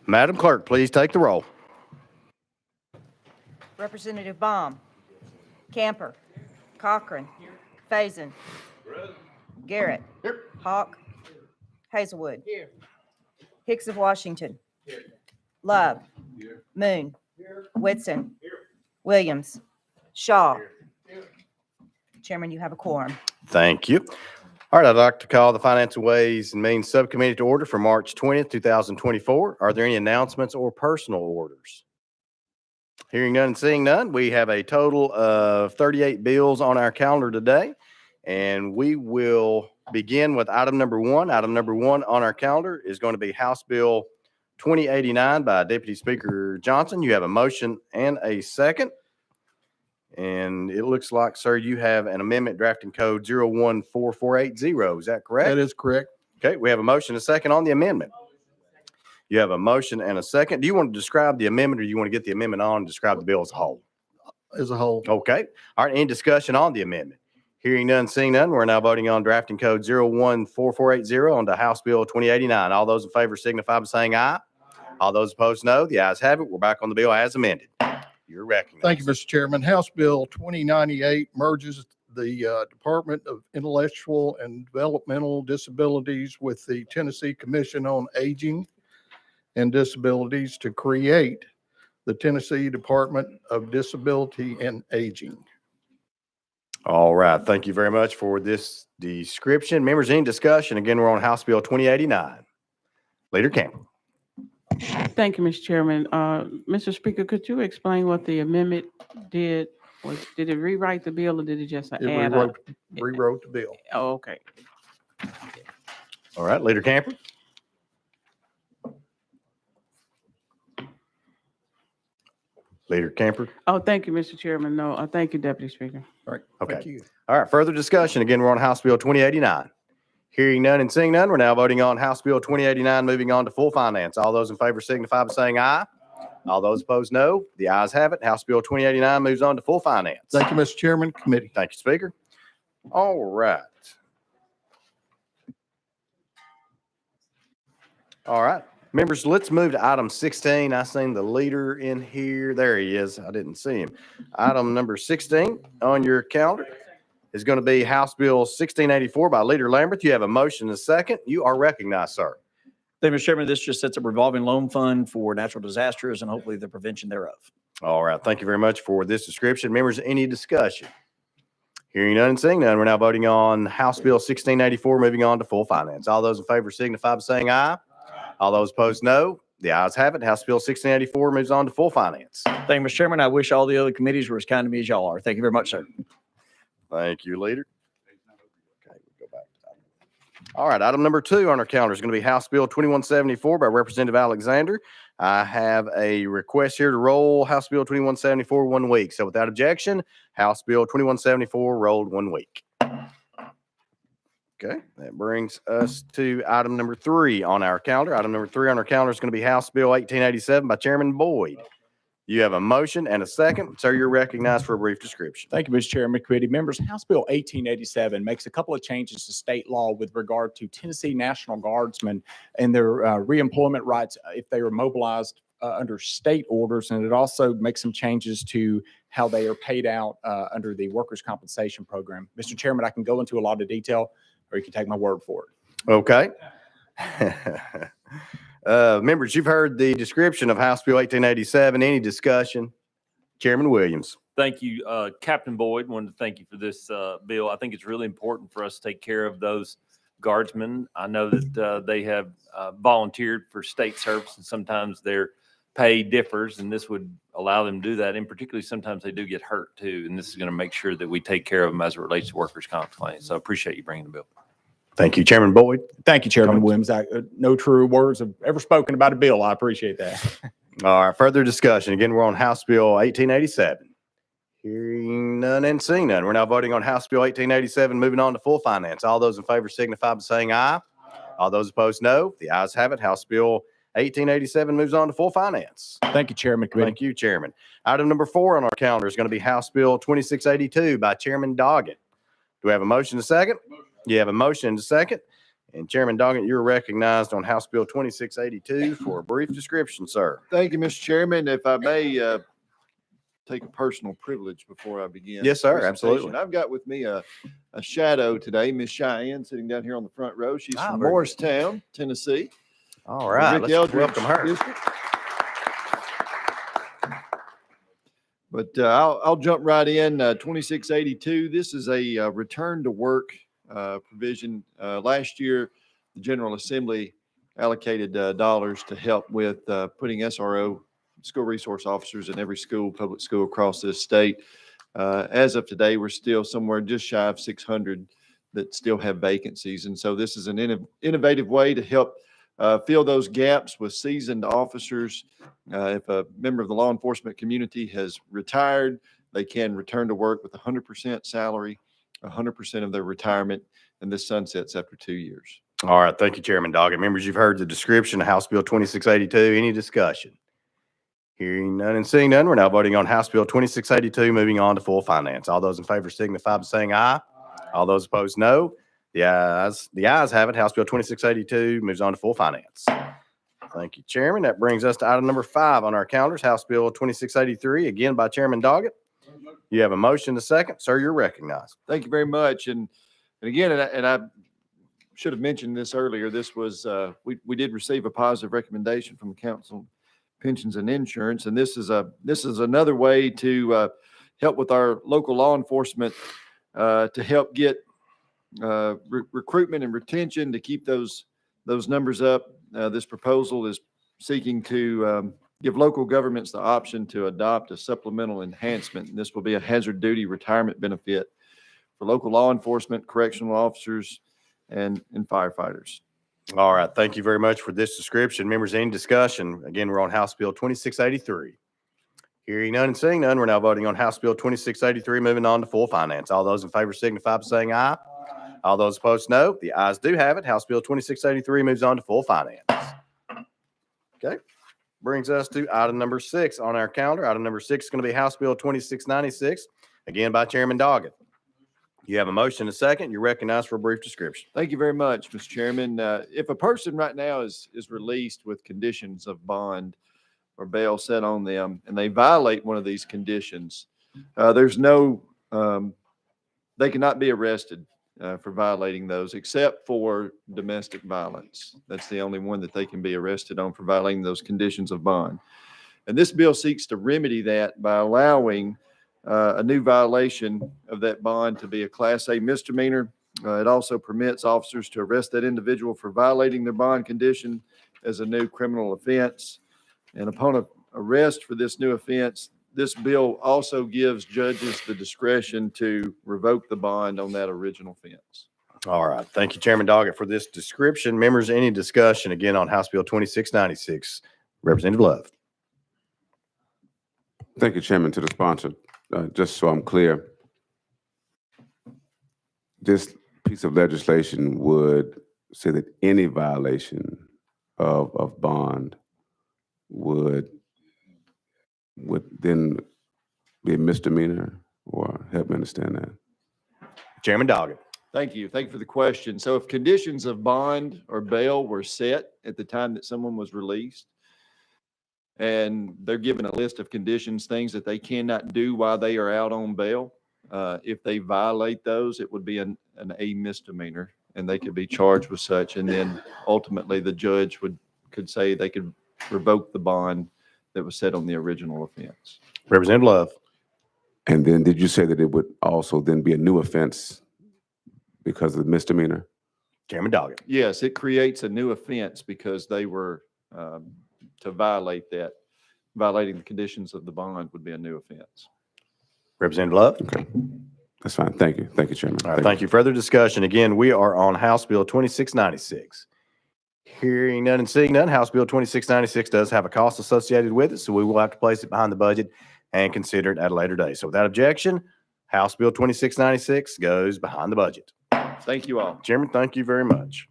Madam Clerk, please take the roll. Representative Baum. Camper. Cochran. Faison. Garrett. Hawk. Hazelwood. Hicks of Washington. Love. Moon. Whitson. Williams. Shaw. Chairman, you have a quorum. Thank you. All right, I'd like to call the Finance and Ways and Means Subcommittee to order for March 20th, 2024. Are there any announcements or personal orders? Hearing none and seeing none, we have a total of 38 bills on our calendar today, and we will begin with item number one. Item number one on our calendar is going to be House Bill 2089 by Deputy Speaker Johnson. You have a motion and a second. And it looks like, sir, you have an amendment drafting code 014480. Is that correct? That is correct. Okay, we have a motion and a second on the amendment. You have a motion and a second. Do you want to describe the amendment, or do you want to get the amendment on and describe the bill as a whole? As a whole. Okay. All right, any discussion on the amendment? Hearing none, seeing none, we're now voting on drafting code 014480 on the House Bill 2089. All those in favor signify by saying aye. All those opposed, no. The ayes have it. We're back on the bill as amended. You're recognized. Thank you, Mr. Chairman. House Bill 2098 merges the Department of Intellectual and Developmental Disabilities with the Tennessee Commission on Aging and Disabilities to create the Tennessee Department of Disability and Aging. All right. Thank you very much for this description. Members, any discussion? Again, we're on House Bill 2089. Leader Campbell. Thank you, Mr. Chairman. Mr. Speaker, could you explain what the amendment did? Did it rewrite the bill, or did it just add? Rewrote the bill. Oh, okay. All right, Leader Camper. Leader Camper. Oh, thank you, Mr. Chairman. No, thank you, Deputy Speaker. All right. Okay. Thank you. All right, further discussion. Again, we're on House Bill 2089. Hearing none and seeing none, we're now voting on House Bill 2089, moving on to full finance. All those in favor signify by saying aye. All those opposed, no. The ayes have it. House Bill 2089 moves on to full finance. Thank you, Mr. Chairman. Committee. Thank you, Speaker. All right. All right. Members, let's move to item 16. I seen the leader in here. There he is. I didn't see him. Item number 16 on your calendar is going to be House Bill 1684 by Leader Lambert. You have a motion and a second. You are recognized, sir. Thank you, Mr. Chairman. This just sets a revolving loan fund for natural disasters and hopefully the prevention thereof. All right. Thank you very much for this description. Members, any discussion? Hearing none and seeing none, we're now voting on House Bill 1684, moving on to full finance. All those in favor signify by saying aye. All those opposed, no. The ayes have it. House Bill 1684 moves on to full finance. Thank you, Mr. Chairman. I wish all the other committees were as kind to me as y'all are. Thank you very much, sir. Thank you, Leader. Okay, we'll go back to that. All right, item number 2 on our calendar is going to be House Bill 2174 by Representative Alexander. I have a request here to roll House Bill 2174 1 week. So without objection, House Bill 2174 rolled 1 week. Okay, that brings us to item number 3 on our calendar. Item number 3 on our calendar is going to be House Bill 1887 by Chairman Boyd. You have a motion and a second. Sir, you're recognized for a brief description. Thank you, Mr. Chairman, committee members. House Bill 1887 makes a couple of changes to state law with regard to Tennessee National Guardsmen and their reemployment rights if they are mobilized under state orders. And it also makes some changes to how they are paid out under the workers' compensation program. Mr. Chairman, I can go into a lot of detail, or you can take my word for it. Okay. Members, you've heard the description of House Bill 1887. Any discussion? Chairman Williams. Thank you, Captain Boyd. Wanted to thank you for this bill. I think it's really important for us to take care of those guardsmen. I know that they have volunteered for state service, and sometimes their pay differs, and this would allow them to do that. And particularly, sometimes they do get hurt too, and this is going to make sure that we take care of them as it relates to workers' comp claims. So I appreciate you bringing the bill. Thank you, Chairman Boyd. Thank you, Chairman Williams. No true words have ever spoken about a bill. I appreciate that. All right, further discussion. Again, we're on House Bill 1887. Hearing none and seeing none. We're now voting on House Bill 1887, moving on to full finance. All those in favor signify by saying aye. All those opposed, no. The ayes have it. House Bill 1887 moves on to full finance. Thank you, Chairman. Committee. Thank you, Chairman. Item number 4 on our calendar is going to be House Bill 2682 by Chairman Doggett. Do we have a motion and a second? You have a motion and a second. And Chairman Doggett, you're recognized on House Bill 2682 for a brief description, sir. Thank you, Mr. Chairman. If I may take a personal privilege before I begin. Yes, sir, the presentation. absolutely. I've got with me a shadow today, Miss Cheyenne, sitting down here on the front row. She's from very good. Morristown, Tennessee. All right, Rick let's Eldridge welcome her. district. But I'll jump right in. 2682, this is a return to work provision. Last year, the General Assembly allocated dollars to help with putting SRO, school resource officers, in every school, public school across this state. As of today, we're still somewhere just shy of 600 that still have vacancies. And so this is an innovative way to help fill those gaps with seasoned officers. If a member of the law enforcement community has retired, they can return to work with 100% salary, 100% of their retirement, and this sunsets after 2 years. All right, thank you, Chairman Doggett. Members, you've heard the description of House Bill 2682. Any discussion? Hearing none and seeing none, we're now voting on House Bill 2682, moving on to full finance. All those in favor signify by saying aye. All those opposed, no. The ayes have it. House Bill 2682 moves on to full finance. Thank you, Chairman. That brings us to item number 5 on our calendars, House Bill 2683, again by Chairman Doggett. You have a motion to second. Sir, you're recognized. Thank you very much. And again, and I should have mentioned this earlier. This was, we did receive a positive recommendation from the Council on Pensions and Insurance. And this is another way to help with our local law enforcement to help get recruitment and retention, to keep those numbers up. This proposal is seeking to give local governments the option to adopt a supplemental enhancement. And this will be a hazard duty retirement benefit for local law enforcement, correctional officers, and firefighters. All right, thank you very much for this description. Members, any discussion? Again, we're on House Bill 2683. Hearing none and seeing none, we're now voting on House Bill 2683, moving on to full finance. All those in favor signify by saying aye. All those opposed, no. The ayes do have it. House Bill 2683 moves on to full finance. Okay, brings us to item number 6 on our calendar. Item number 6 is going to be House Bill 2696, again by Chairman Doggett. You have a motion, a second. You're recognized for a brief description. Thank you very much, Mr. Chairman. If a person right now is released with conditions of bond or bail set on them, and they violate one of these conditions, there's no, they cannot be arrested for violating those, except for domestic violence. That's the only one that they can be arrested on, for violating those conditions of bond. And this bill seeks to remedy that by allowing a new violation of that bond to be a Class A misdemeanor. It also permits officers to arrest that individual for violating their bond condition as a new criminal offense. And upon arrest for this new offense, this bill also gives judges the discretion to revoke the bond on that original offense. All right. Thank you, Chairman Doggett, for this description. Members, any discussion again on House Bill 2696? Representative Love. Thank you, Chairman. To the sponsor, just so I'm clear, this piece of legislation would say that any violation of bond would then be a misdemeanor, or help me understand that? Chairman Doggett. Thank you. Thank you for the question. So if conditions of bond or bail were set at the time that someone was released, and they're given a list of conditions, things that they cannot do while they are out on bail, if they violate those, it would be an A misdemeanor, and they could be charged with such. And then ultimately the judge could say they could revoke the bond that was set on the original offense. Representative Love. And then did you say that it would also then be a new offense because of the misdemeanor? Chairman Doggett. Yes, it creates a new offense because they were to violate that. Violating the conditions of the bond would be a new offense. Representative Love. Okay, that's fine. Thank you. Thank you, Chairman. All right, thank you. Further discussion. Again, we are on House Bill 2696. Hearing none and seeing none, House Bill 2696 does have a cost associated with it, so we will have to place it behind the budget and consider it at a later date. So without objection, House Bill 2696 goes behind the budget. Thank you all. Chairman, thank you very much.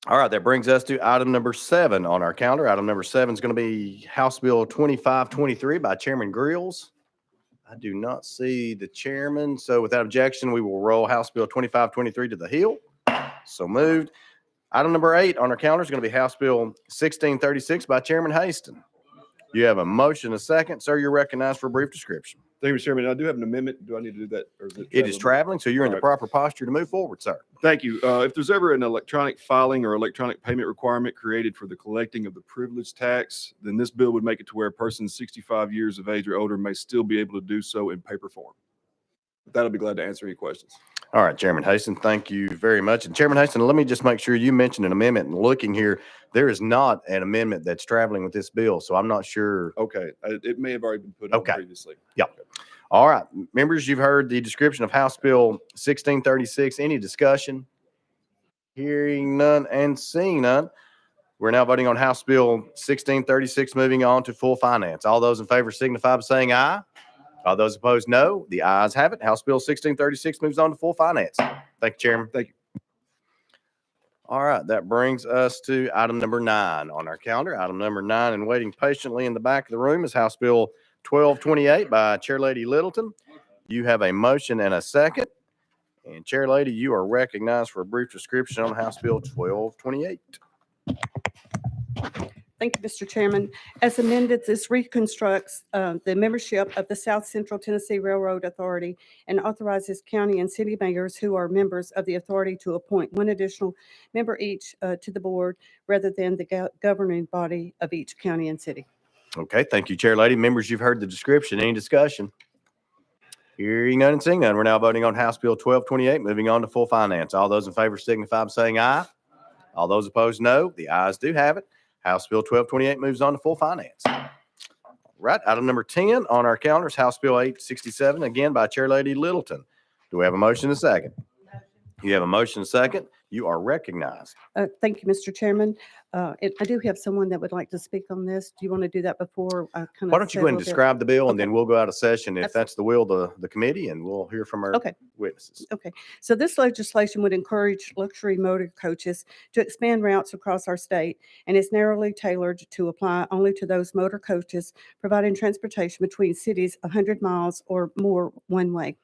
All right, that brings us to item number 7 on our calendar. Item number 7 is going to be House Bill 2523 by Chairman Grills. I do not see the chairman, so without objection, we will roll House Bill 2523 to the Hill. So moved. Item number 8 on our calendar is going to be House Bill 1636 by Chairman Haston. You have a motion, a second. Sir, you're recognized for a brief description. Thank you, Mr. Chairman. I do have an amendment. Do I need to do that? Or is it? It is traveling, so you're in the All right. proper posture to move forward, sir. Thank you. If there's ever an electronic filing or electronic payment requirement created for the collecting of the privilege tax, then this bill would make it to where a person 65 years of age or older may still be able to do so in paper form. With that, I'll be glad to answer any questions. All right, Chairman Haston, thank you very much. And Chairman Haston, let me just make sure you mentioned an amendment. And looking here, there is not an amendment that's traveling with this bill, so I'm not sure. Okay, it may have already been put on Okay. previously. Yeah. All right, members, you've heard the description of House Bill 1636. Any discussion? Hearing none and seeing none. We're now voting on House Bill 1636, moving on to full finance. All those in favor signify by saying aye. All those opposed, no. The ayes have it. House Bill 1636 moves on to full finance. Thank you, Chairman. Thank you. All right, that brings us to item number 9 on our calendar. Item number 9, and waiting patiently in the back of the room, is House Bill 1228 by Chair Lady Littleton. You have a motion and a second. And Chair Lady, you are recognized for a brief description on House Bill 1228. Thank you, Mr. Chairman. As amended, this reconstructs the membership of the South Central Tennessee Railroad Authority and authorizes county and city mayors who are members of the authority to appoint one additional member each to the board rather than the governing body of each county and city. Okay, thank you, Chair Lady. Members, you've heard the description. Any discussion? Hearing none and seeing none, we're now voting on House Bill 1228, moving on to full finance. All those in favor signify by saying aye. All those opposed, no. The ayes do have it. House Bill 1228 moves on to full finance. Right, item number 10 on our calendar is House Bill 867, again by Chair Lady Littleton. Do we have a motion and a second? You have a motion and a second. You are recognized. Thank you, Mr. Chairman. I do have someone that would like to speak on this. Do you want to do that before I kind of? Why don't you go ahead and describe the bill, and then we'll go out of session if Absolutely. that's the will of the committee, and we'll hear from our Okay. witnesses. Okay, so this legislation would encourage luxury motor coaches to expand routes across our state and is narrowly tailored to apply only to those motor coaches providing transportation between cities 100 miles or more one way.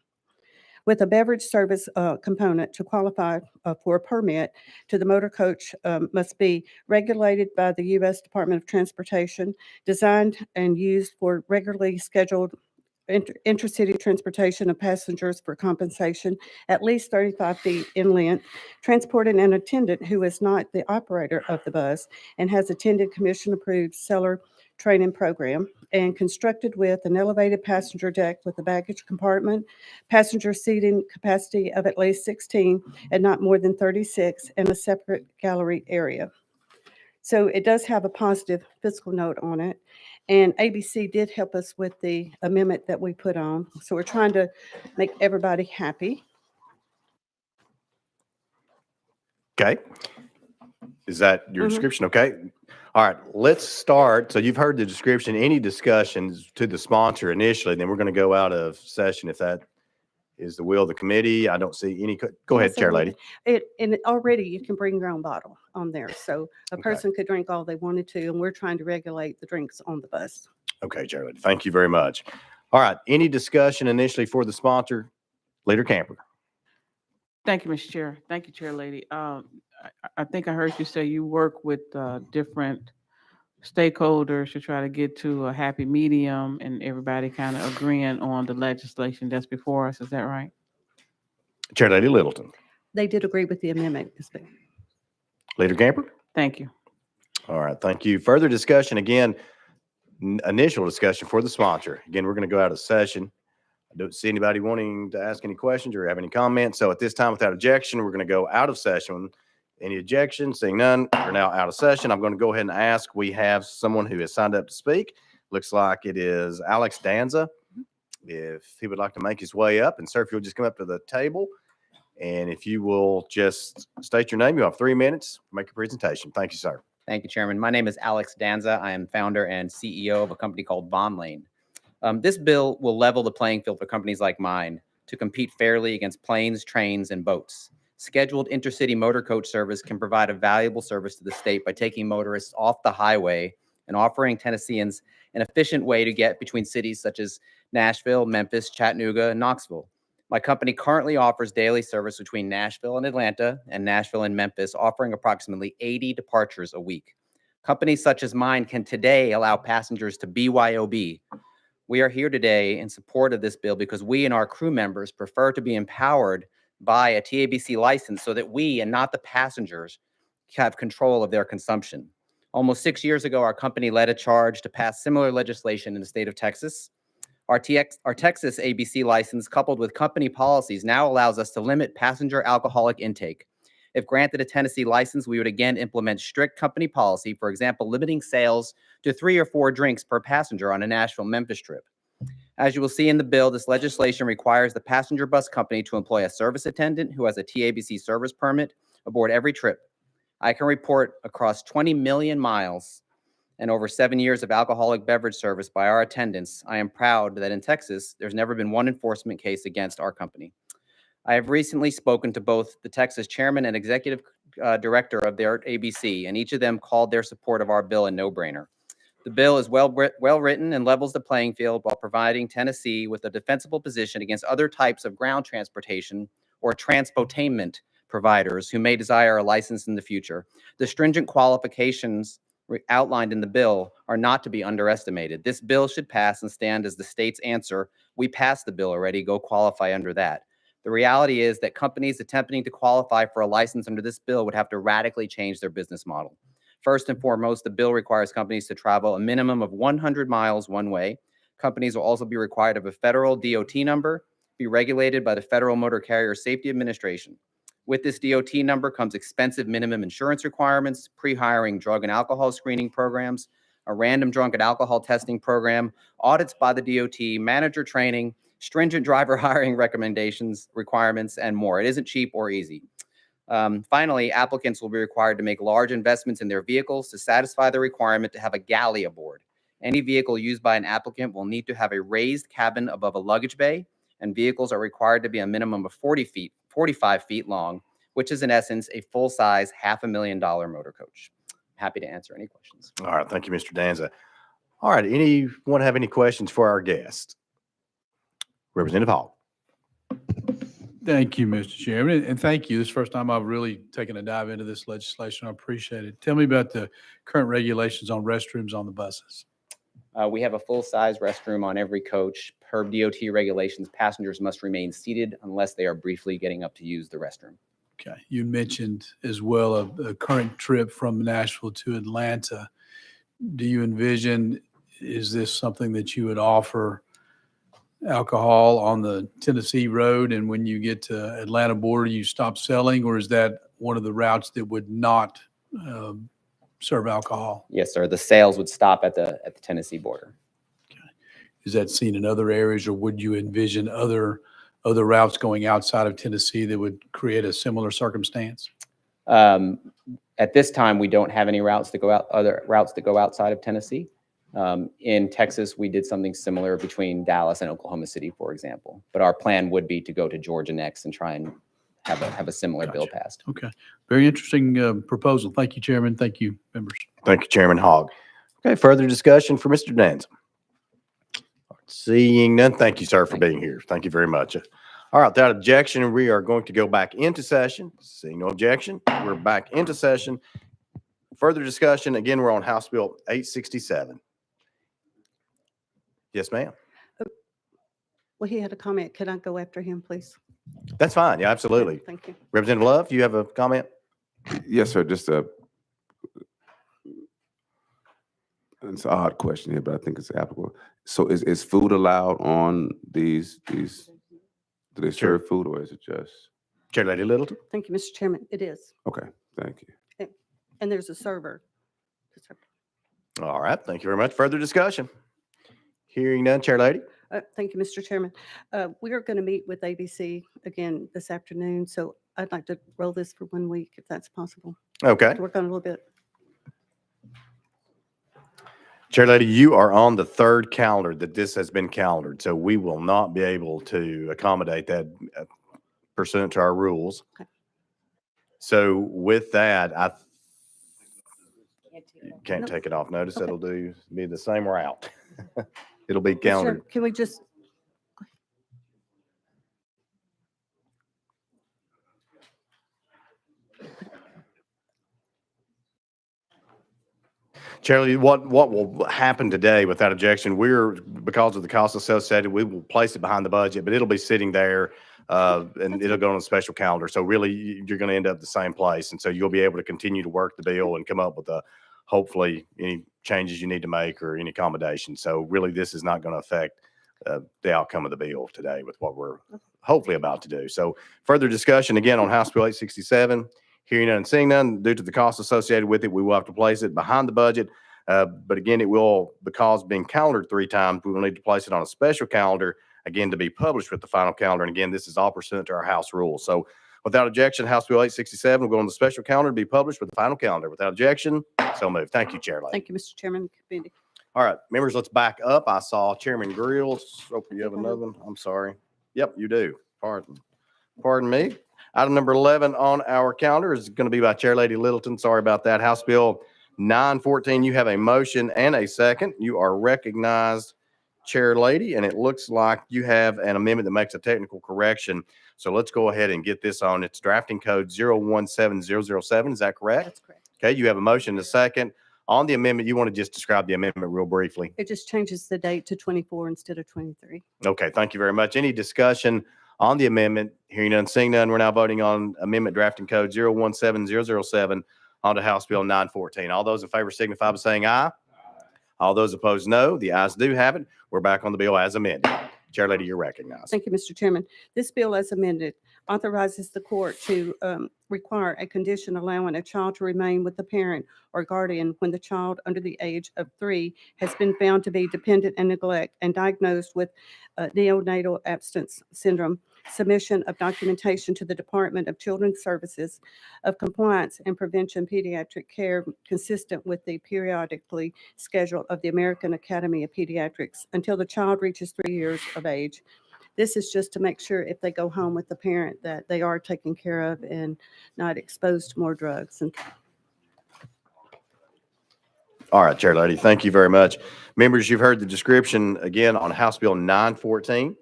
With a beverage service component to qualify for a permit to the motor coach must be regulated by the U.S. Department of Transportation, designed and used for regularly scheduled intercity transportation of passengers for compensation, at least 35 feet in length, transporting an attendant who is not the operator of the bus and has attended commission-approved seller training program, and constructed with an elevated passenger deck with a baggage compartment, passenger seating capacity of at least 16 and not more than 36, and a separate gallery area. So it does have a positive fiscal note on it. And ABC did help us with the amendment that we put on. So we're trying to make everybody happy. Okay. Is that your Mhm. description? Okay. All right, let's start. So you've heard the description. Any discussions to the sponsor initially, then we're going to go out of session if that is the will of the committee. I don't see any. Go ahead, Yes, Chair I would. Lady. And already you can bring your own bottle on there. So a Okay. person could drink all they wanted to, and we're trying to regulate the drinks on the bus. Okay, Chair Lady. Thank you very much. All right, any discussion initially for the sponsor? Leader Camper. Thank you, Mr. Chair. Thank you, Chair Lady. I think I heard you say you work with different stakeholders to try to get to a happy medium and everybody kind of agreeing on the legislation that's before us. Is that right? Chair Lady Littleton. They did agree with the amendment. Ms. Bell. Leader Camper. Thank you. All right, thank you. Further discussion, again, initial discussion for the sponsor. Again, we're going to go out of session. I don't see anybody wanting to ask any questions or have any comments. So at this time, without objection, we're going to go out of session. Any objection? Seeing none, we're now out of session. I'm going to go ahead and ask. We have someone who has signed up to speak. Looks like it is Alex Danza. If he would like to make his way up, and sir, if you'll just come up to the table, and if you will just state your name, you have 3 minutes to make your presentation. Thank you, sir. Thank you, Chairman. My name is Alex Danza. I am founder and CEO of a company called Von Lane. This bill will level the playing field for companies like mine to compete fairly against planes, trains, and boats. Scheduled intercity motor coach service can provide a valuable service to the state by taking motorists off the highway and offering Tennesseans an efficient way to get between cities such as Nashville, Memphis, Chattanooga, and Knoxville. My company currently offers daily service between Nashville and Atlanta and Nashville and Memphis, offering approximately 80 departures a week. Companies such as mine can today allow passengers to BYOB. We are here today in support of this bill because we and our crew members prefer to be empowered by a TABC license so that we and not the passengers have control of their consumption. Almost 6 years ago, our company led a charge to pass similar legislation in the state of Texas. Our Texas ABC license, coupled with company policies, now allows us to limit passenger alcoholic intake. If granted a Tennessee license, we would again implement strict company policy, for example, limiting sales to 3 or 4 drinks per passenger on a Nashville-Memphis trip. As you will see in the bill, this legislation requires the passenger bus company to employ a service attendant who has a TABC service permit aboard every trip. I can report across 20 million miles and over 7 years of alcoholic beverage service by our attendants, I am proud that in Texas, there's never been one enforcement case against our company. I have recently spoken to both the Texas chairman and executive director of their ABC, and each of them called their support of our bill a no-brainer. The bill is well written and levels the playing field while providing Tennessee with a defensible position against other types of ground transportation or transportainment providers who may desire a license in the future. The stringent qualifications outlined in the bill are not to be underestimated. This bill should pass and stand as the state's answer. We passed the bill already, go qualify under that. The reality is that companies attempting to qualify for a license under this bill would have to radically change their business model. First and foremost, the bill requires companies to travel a minimum of 100 miles one way. Companies will also be required of a federal DOT number, be regulated by the Federal Motor Carrier Safety Administration. With this DOT number comes expensive minimum insurance requirements, pre-hiring drug and alcohol screening programs, a random drunk and alcohol testing program, audits by the DOT, manager training, stringent driver hiring recommendations, requirements, and more. It isn't cheap or easy. Finally, applicants will be required to make large investments in their vehicles to satisfy the requirement to have a galley aboard. Any vehicle used by an applicant will need to have a raised cabin above a luggage bay, and vehicles are required to be a minimum of 45 feet long, which is in essence a full-size $500,000 motor coach. Happy to answer any questions. All right. Thank you, Mr. Danza. All right. Anyone have any questions for our guest? Representative Hall. Thank you, Mr. Chairman, and thank you. This is the first time I've really taken a dive into this legislation. I appreciate it. Tell me about the current regulations on restrooms on the buses. We have a full-size restroom on every coach. Per DOT regulations, passengers must remain seated unless they are briefly getting up to use the restroom. Okay. You mentioned as well a current trip from Nashville to Atlanta. Do you envision, is this something that you would offer alcohol on the Tennessee road, and when you get to Atlanta border, you stop selling, or is that one of the routes that would not serve alcohol? Yes, sir. The sales would stop at the Tennessee border. Is that seen in other areas, or would you envision other routes going outside of Tennessee that would create a similar circumstance? At this time, we don't have any other routes that go outside of Tennessee. In Texas, we did something similar between Dallas and Oklahoma City, for example. But our plan would be to go to Georgia next and try and have a similar bill passed. Okay. Very interesting proposal. Thank you, Chairman. Thank you, members. Thank you, Chairman Hogg. Okay. Further discussion for Mr. Danza. Seeing none. Thank you, sir, for being here. Thank you very much. All right. Without objection, we are going to go back into session. Seeing no objection, we're back into session. Further discussion. Again, we're on House Bill 867. Yes, ma'am. Well, he had a comment. Could I go after him, please? That's fine. Yeah, absolutely. Thank you. Representative Love, do you have a comment? Yes, sir. Just it's an odd question here, but I think it's applicable. So is food allowed on these, do they serve food, or is it just? Chair Lady Littleton. Thank you, Mr. Chairman. It is. Okay, thank you. And there's a server. All right. Thank you very much. Further discussion. Hearing none. Chair Lady. Thank you, Mr. Chairman. We are going to meet with ABC again this afternoon, so I'd like to roll this for 1 week if that's possible. Okay. To work on a little bit. Chair Lady, you are on the third calendar that this has been calendared, so we will not be able to accommodate that pursuant to our rules. Okay. So with that, you can't No. take it off notice. Okay. It'll be the same route. It'll be Mr. Chairman, calendared. can we just, Charlie, what will happen today without objection, because of the cost associated, we will place it behind the budget, but it'll be sitting there, and it'll go on a special calendar. So really, you're going to end up the same place. And so you'll be able to continue to work the bill and come up with hopefully any changes you need to make or any accommodations. So really, this is not going to affect the outcome of the bill today with what we're hopefully about to do. So further discussion again on House Bill 867. Hearing none and seeing none, due to the cost associated with it, we will have to place it behind the budget. But again, it will, because being calendared 3 times, we will need to place it on a special calendar, again, to be published with the final calendar. And again, this is all pursuant to our House rules. So without objection, House Bill 867 will go on the special calendar to be published with the final calendar. Without objection, so moved. Thank you, Chair Lady. Thank you, Mr. Chairman. Committee. All right, members, let's back up. I saw Chairman Grills. Hope you have another one. I'm sorry. Yep, you do. Pardon me. Item number 11 on our calendar is going to be by Chair Lady Littleton. Sorry about that. House Bill 914. You have a motion and a second. You are recognized, Chair Lady, and it looks like you have an amendment that makes a technical correction. So let's go ahead and get this on. It's drafting code 017007. Is that correct? That's correct. Okay, you have a motion and a second. On the amendment, you want to just describe the amendment real briefly? It just changes the date to 24 instead of 23. Okay, thank you very much. Any discussion on the amendment? Hearing none, seeing none, we're now voting on amendment drafting code 017007 onto House Bill 914. All those in favor signify by saying aye. All those opposed, no. The ayes do have it. We're back on the bill as amended. Chair Lady, you're recognized. Thank you, Mr. Chairman. This bill as amended authorizes the court to require a condition allowing a child to remain with the parent or guardian when the child under the age of 3 has been found to be dependent and neglect and diagnosed with neonatal abstinence syndrome. Submission of documentation to the Department of Children's Services of compliance and prevention pediatric care consistent with the periodically schedule of the American Academy of Pediatrics until the child reaches 3 years of age. This is just to make sure if they go home with the parent that they are taken care of and not exposed to more drugs. And All right, Chair Lady, thank you very much. Members, you've heard the description again on House Bill 914.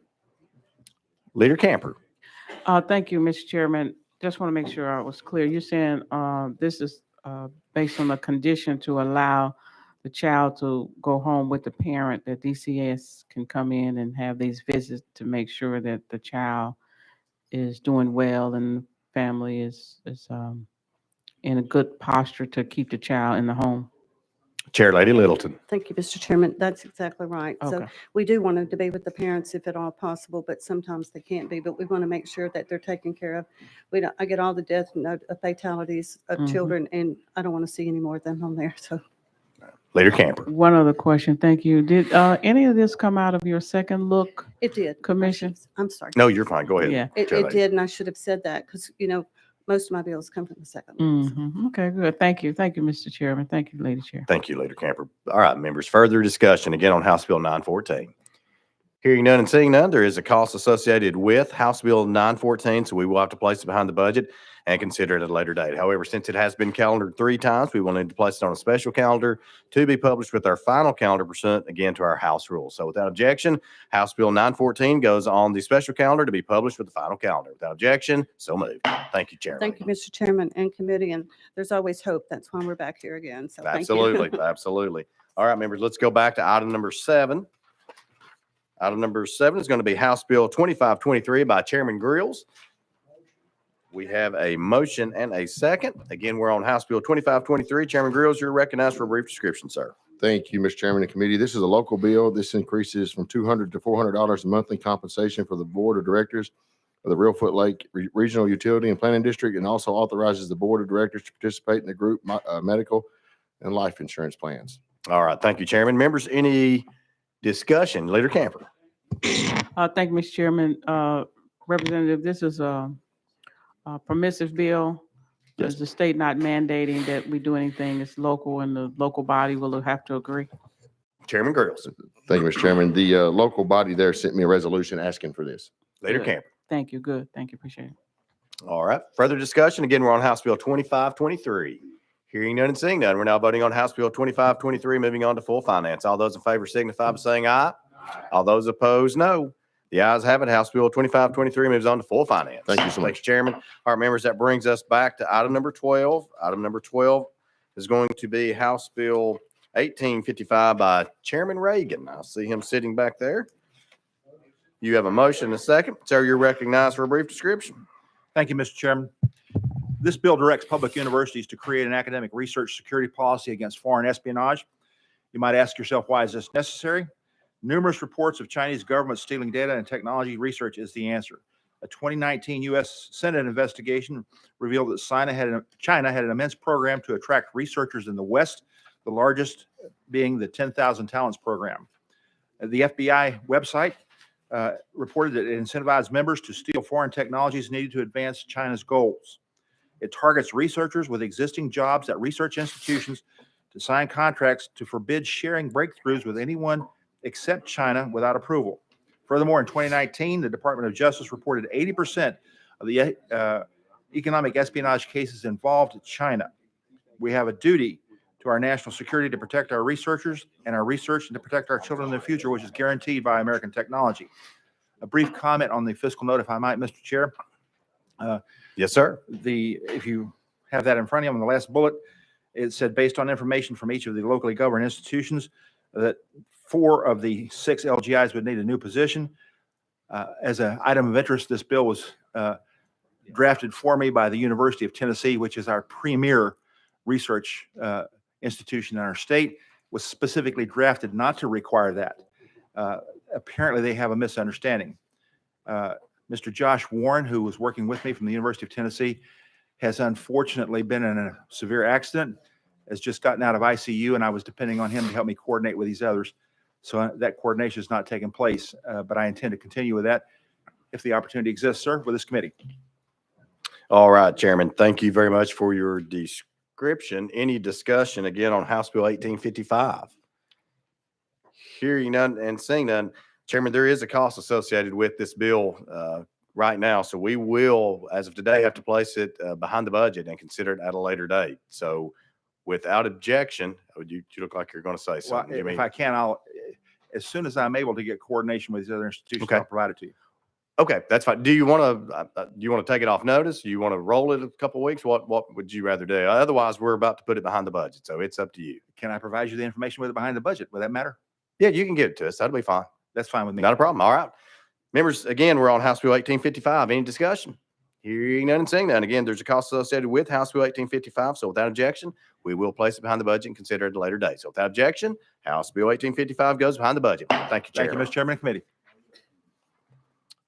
Leader Camper. Thank you, Mr. Chairman. Just want to make sure I was clear. You're saying this is based on a condition to allow the child to go home with the parent, that DCS can come in and have these visits to make sure that the child is doing well and the family is in a good posture to keep the child in the home. Chair Lady Littleton. thank you, Mr. Chairman. That's exactly right. So Okay. we do want them to be with the parents if at all possible, but sometimes they can't be. But we want to make sure that they're taken care of. I get all the death fatalities of Mhm. children, and I don't want to see any more of them on there. So Leader Camper. One other question. Thank you. Did any of this come out of your second look? it did. Commission? I'm sorry. No, you're fine. Go ahead. Yeah. Chair It Lady. did, and I should have said that because, most of my bills come from the second one. so. Mhm. Okay, good. Thank you. Thank you, Mr. Chairman. Thank you, Lady Chair. Thank you, Leader Camper. All right, members, further discussion again on House Bill 914. Hearing none and seeing none, there is a cost associated with House Bill 914, so we will have to place it behind the budget and consider it at a later date. However, since it has been calendared 3 times, we will need to place it on a special calendar to be published with our final calendar pursuant again to our House rules. So without objection, House Bill 914 goes on the special calendar to be published with the final calendar. Without objection, so moved. Thank you, Chair. Thank you, Mr. Chairman and committee, and there's always hope. That's why we're back here again. So thank you. Absolutely, absolutely. All right, members, let's go back to item number 7. Item number 7 is going to be House Bill 2523 by Chairman Grills. We have a motion and a second. Again, we're on House Bill 2523. Chairman Grills, you're recognized for a brief description, sir. Thank you, Mr. Chairman and committee. This is a local bill. This increases from $200 to $400 in monthly compensation for the board of directors of the Reelfoot Lake Regional Utility and Planning District, and also authorizes the board of directors to participate in the group medical and life insurance plans. All right, thank you, Chairman. Members, any discussion? Leader Camper. Thank you, Mr. Chairman. Representative, this is a permissive bill. Yes. Is the state not mandating that we do anything? It's local, and the local body will have to agree. Chairman Grills. Thank you, Mr. Chairman. The local body there sent me a resolution asking for this. Leader Good. Camper. Thank you. Good. Thank you. Appreciate it. All right, further discussion. Again, we're on House Bill 2523. Hearing none and seeing none, we're now voting on House Bill 2523, moving on to full finance. All those in favor signify by saying aye. All those opposed, no. The ayes have it. House Bill 2523 moves on to full finance. Thank you so much. Thanks, Chairman. All right, members, that brings us back to item number 12. Item number 12 is going to be House Bill 1855 by Chairman Reagan. I see him sitting back there. You have a motion and a second. Sir, you're recognized for a brief description. Thank you, Mr. Chairman. This bill directs public universities to create an academic research security policy against foreign espionage. You might ask yourself, why is this necessary? Numerous reports of Chinese government stealing data and technology research is the answer. A 2019 U.S. Senate investigation revealed that China had an immense program to attract researchers in the West, the largest being the 10,000 Talents program. The FBI website reported that it incentivized members to steal foreign technologies needed to advance China's goals. It targets researchers with existing jobs at research institutions to sign contracts to forbid sharing breakthroughs with anyone except China without approval. Furthermore, in 2019, the Department of Justice reported 80% of the economic espionage cases involved China. We have a duty to our national security to protect our researchers and our research and to protect our children in the future, which is guaranteed by American technology. A brief comment on the fiscal note, if I might, Mr. Chair. Yes, sir. If you have that in front of you on the last bullet, it said, based on information from each of the locally governed institutions, that 4 of the 6 LGIs would need a new position. As an item of interest, this bill was drafted for me by the University of Tennessee, which is our premier research institution in our state, was specifically drafted not to require that. Apparently, they have a misunderstanding. Mr. Josh Warren, who was working with me from the University of Tennessee, has unfortunately been in a severe accident, has just gotten out of ICU, and I was depending on him to help me coordinate with these others. So that coordination has not taken place, but I intend to continue with that if the opportunity exists, sir, with this committee. All right, Chairman. Thank you very much for your description. Any discussion again on House Bill 1855? Hearing none and seeing none, Chairman, there is a cost associated with this bill right now. So we will, as of today, have to place it behind the budget and consider it at a later date. So without objection, you look like you're going to say something. Well, if I can, I'll, as soon as I'm able to get coordination with these other institutions, Okay. I'll provide it to you. Okay, that's fine. Do you want to take it off notice? Do you want to roll it a couple of weeks? What would you rather do? Otherwise, we're about to put it behind the budget, so it's up to you. Can I provide you the information with it behind the budget? Would that matter? Yeah, you can give it to us. That'll be fine. That's fine with me. Not a problem. All right. Members, again, we're on House Bill 1855. Any discussion? Hearing none and seeing none. Again, there's a cost associated with House Bill 1855. So without objection, we will place it behind the budget and consider it at a later date. So without objection, House Bill 1855 goes behind the budget. Thank you, Chairman. Thank you, Mr. Chairman of the committee.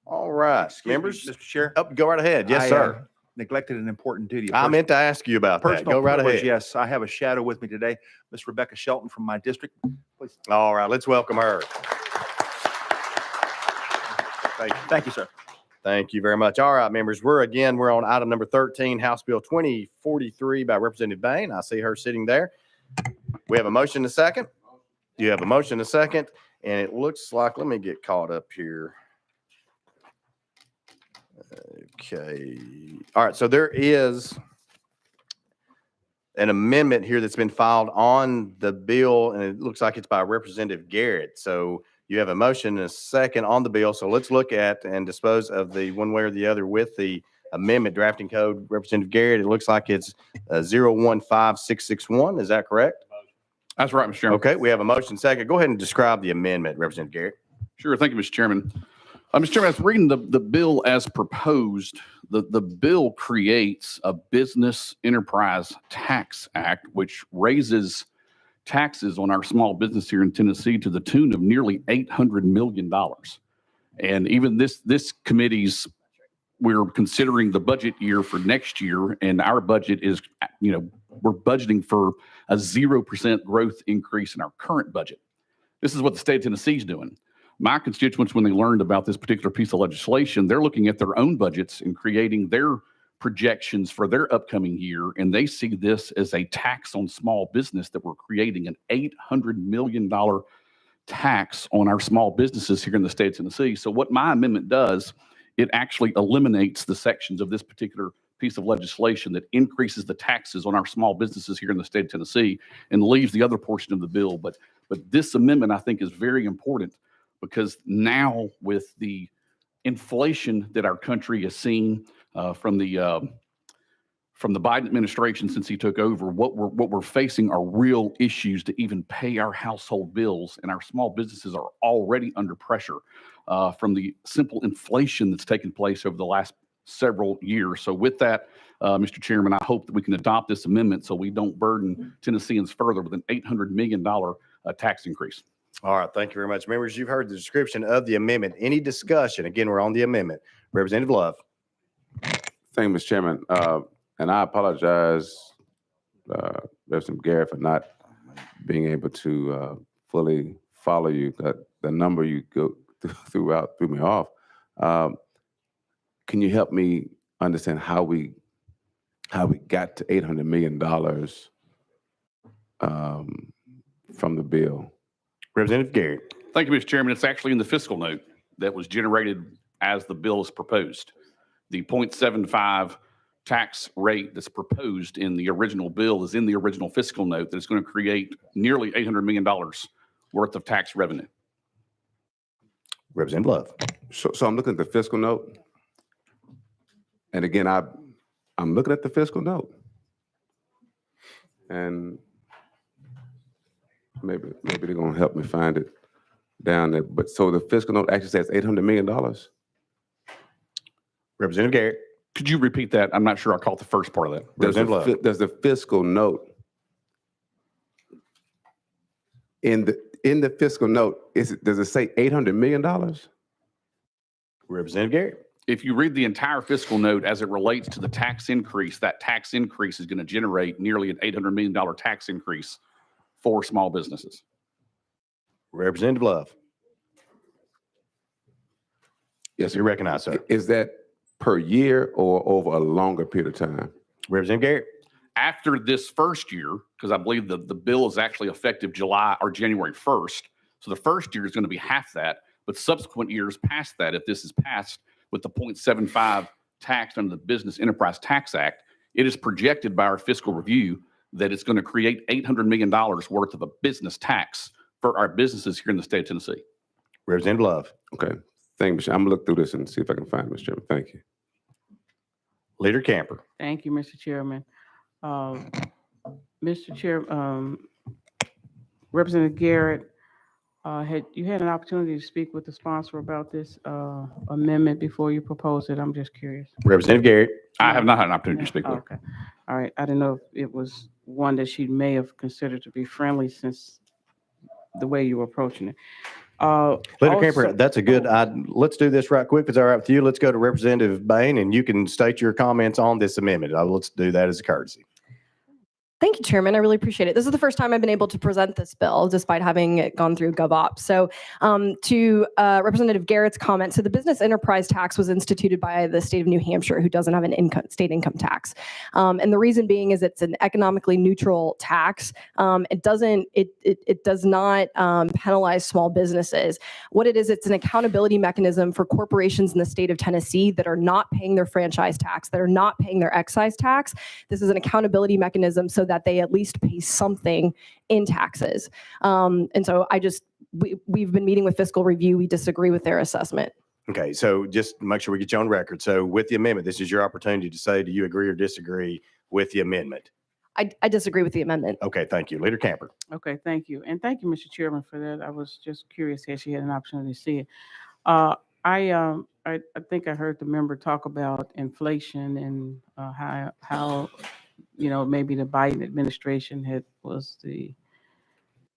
All right, Excuse me, members. Mr. Chair. Oh, go right ahead. Yes, I, sir. Neglected an important duty. I meant to ask you about that. Personal Go right privilege, ahead. yes. I have a shadow with me today, Miss Rebecca Shelton from my district. Please. All right, let's welcome her. Thank you, sir. Thank you very much. All right, members, we're on item number 13, House Bill 2043 by Representative Bain. I see her sitting there. We have a motion and a second. You have a motion and a second, and it looks like, let me get caught up here. Okay. All right, so there is an amendment here that's been filed on the bill, and it looks like it's by Representative Garrett. So you have a motion and a second on the bill. So let's look at and dispose of the one way or the other with the amendment drafting code. Representative Garrett, it looks like it's 015661. Is that correct? That's right, Mr. Chairman. Okay, we have a motion second. Go ahead and describe the amendment, Representative Garrett. Sure. Thank you, Mr. Chairman. Mr. Chairman, I was reading the bill as proposed. The bill creates a Business Enterprise Tax Act, which raises taxes on our small business here in Tennessee to the tune of nearly $800 million. And even this committee's, we're considering the budget year for next year, and our budget is, we're budgeting for a 0% growth increase in our current budget. This is what the state of Tennessee is doing. My constituents, when they learned about this particular piece of legislation, they're looking at their own budgets and creating their projections for their upcoming year, and they see this as a tax on small business, that we're creating an $800 million tax on our small businesses here in the state of Tennessee. So what my amendment does, it actually eliminates the sections of this particular piece of legislation that increases the taxes on our small businesses here in the state of Tennessee and leaves the other portion of the bill. But this amendment, I think, is very important, because now with the inflation that our country has seen from the from the Biden administration since he took over, what we're facing are real issues to even pay our household bills, and our small businesses are already under pressure from the simple inflation that's taken place over the last several years. So with that, Mr. Chairman, I hope that we can adopt this amendment so we don't burden Tennesseans further with an $800 million tax increase. All right, thank you very much. Members, you've heard the description of the amendment. Any discussion? Again, we're on the amendment. Representative Love. Thank you, Mr. Chairman. And I apologize, Representative Garrett, for not being able to fully follow you. The number you go threw me off. Can you help me understand how we got to $800 million from the bill? Representative Garrett. Thank you, Mr. Chairman. It's actually in the fiscal note that was generated as the bill is proposed. The 0.75 tax rate that's proposed in the original bill is in the original fiscal note that is going to create nearly $800 million worth of tax revenue. Representative Love. So I'm looking at the fiscal note. And again, I'm looking at the fiscal note. And maybe they're going to help me find it down there. But so the fiscal note actually says $800 million. Representative Garrett. Could you repeat that? I'm not sure I caught the first part of that. Does the fiscal note in the fiscal note, does it say $800 million? Representative Garrett. If you read the entire fiscal note as it relates to the tax increase, that tax increase is going to generate nearly an $800 million tax increase for small businesses. Representative Love. Yes, you recognize, sir. Is that per year or over a longer period of time? Representative Garrett. After this first year, because I believe the bill is actually effective July or January 1st. So the first year is going to be half that, but subsequent years past that, if this is passed with the 0.75 tax under the Business Enterprise Tax Act, it is projected by our fiscal review that it's going to create $800 million worth of a business tax for our businesses here in the state of Tennessee. Representative Love. Okay. Thank you, Mr. I'm going to look through this and see if I can find it, Mr. Chairman. Thank you. Leader Camper. Thank you, Mr. Chairman. Mr. Chair, Representative Garrett, had an opportunity to speak with the sponsor about this amendment before you proposed it? I'm just curious. Representative Garrett. I have not had an opportunity to speak with her. Okay. All right. I didn't know if it was one that she may have considered to be friendly since the way you were approaching it. Leader Camper, that's a good, let's do this right quick. If it's all right with you, let's go to Representative Bain and you can state your comments on this amendment. Let's do that as a courtesy. Thank you, Chairman. I really appreciate it. This is the first time I've been able to present this bill, despite having it gone through GovOps. So to Representative Garrett's comment, so the business enterprise tax was instituted by the state of New Hampshire, who doesn't have an state income tax. And the reason being is it's an economically neutral tax. It does not penalize small businesses. What it is, it's an accountability mechanism for corporations in the state of Tennessee that are not paying their franchise tax, that are not paying their excise tax. This is an accountability mechanism so that they at least pay something in taxes. And so we've been meeting with fiscal review. We disagree with their assessment. Okay, so just make sure we get you on record. So with the amendment, this is your opportunity to say, do you agree or disagree with the amendment? I disagree with the amendment. Okay, thank you. Leader Camper. Okay, thank you. And thank you, Mr. Chairman, for that. I was just curious if she had an opportunity to see it. I think I heard the member talk about inflation and how maybe the Biden administration was the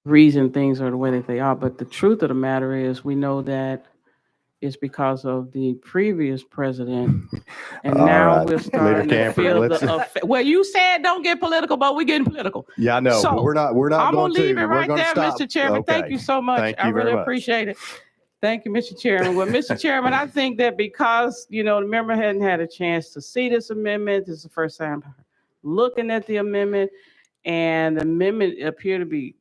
reason things are the way that they are. But the truth of the matter is we know that it's because of the previous president. And now we're starting to feel the effect. Well, you said don't get political, but we're getting political. Yeah, I know, So, but we're not I'm going going to leave to. it We're right gonna there, stop. Mr. Chairman. Okay. Thank you so much. Thank I you really very much. appreciate it. Thank you, Mr. Chairman. Well, Mr. Chairman, I think that because, the member hadn't had a chance to see this amendment, this is the first time looking at the amendment, and the amendment appeared to be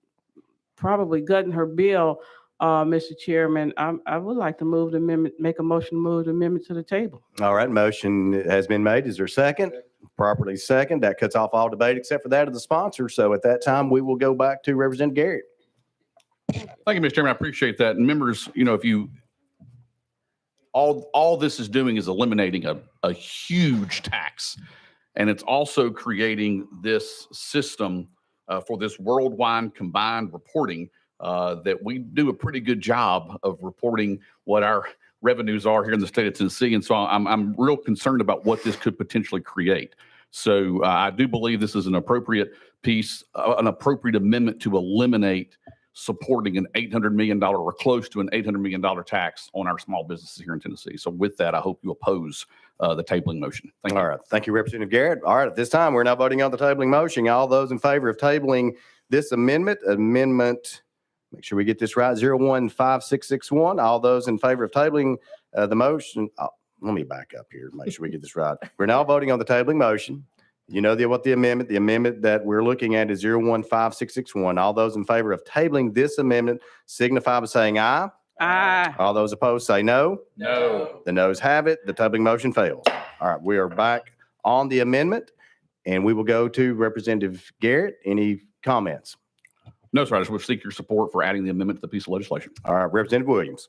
probably gutting her bill. Mr. Chairman, I would like to move the amendment, make a motion to move the amendment to the table. All right, motion has been made. Is there a second? Properly second. That cuts off all debate except for that of the sponsor. So at that time, we will go back to Representative Garrett. Thank you, Mr. Chairman. I appreciate that. And members, if you, all this is doing is eliminating a huge tax. And it's also creating this system for this worldwide combined reporting that we do a pretty good job of reporting what our revenues are here in the state of Tennessee. And so I'm real concerned about what this could potentially create. So I do believe this is an appropriate piece, an appropriate amendment to eliminate supporting an $800 million or close to an $800 million tax on our small businesses here in Tennessee. So with that, I hope you oppose the tabling motion. Thank you. All right. Thank you, Representative Garrett. All right. At this time, we're now voting on the tabling motion. All those in favor of tabling this amendment, make sure we get this right, 015661. All those in favor of tabling the motion, let me back up here to make sure we get this right. We're now voting on the tabling motion. You know what the amendment that we're looking at is 015661. All those in favor of tabling this amendment signify by saying aye. Aye. All those opposed say no. No. The noes have it. The tabling motion fails. All right, we are back on the amendment, and we will go to Representative Garrett. Any comments? No, sir. I just would seek your support for adding the amendment to the piece of legislation. All right, Representative Williams.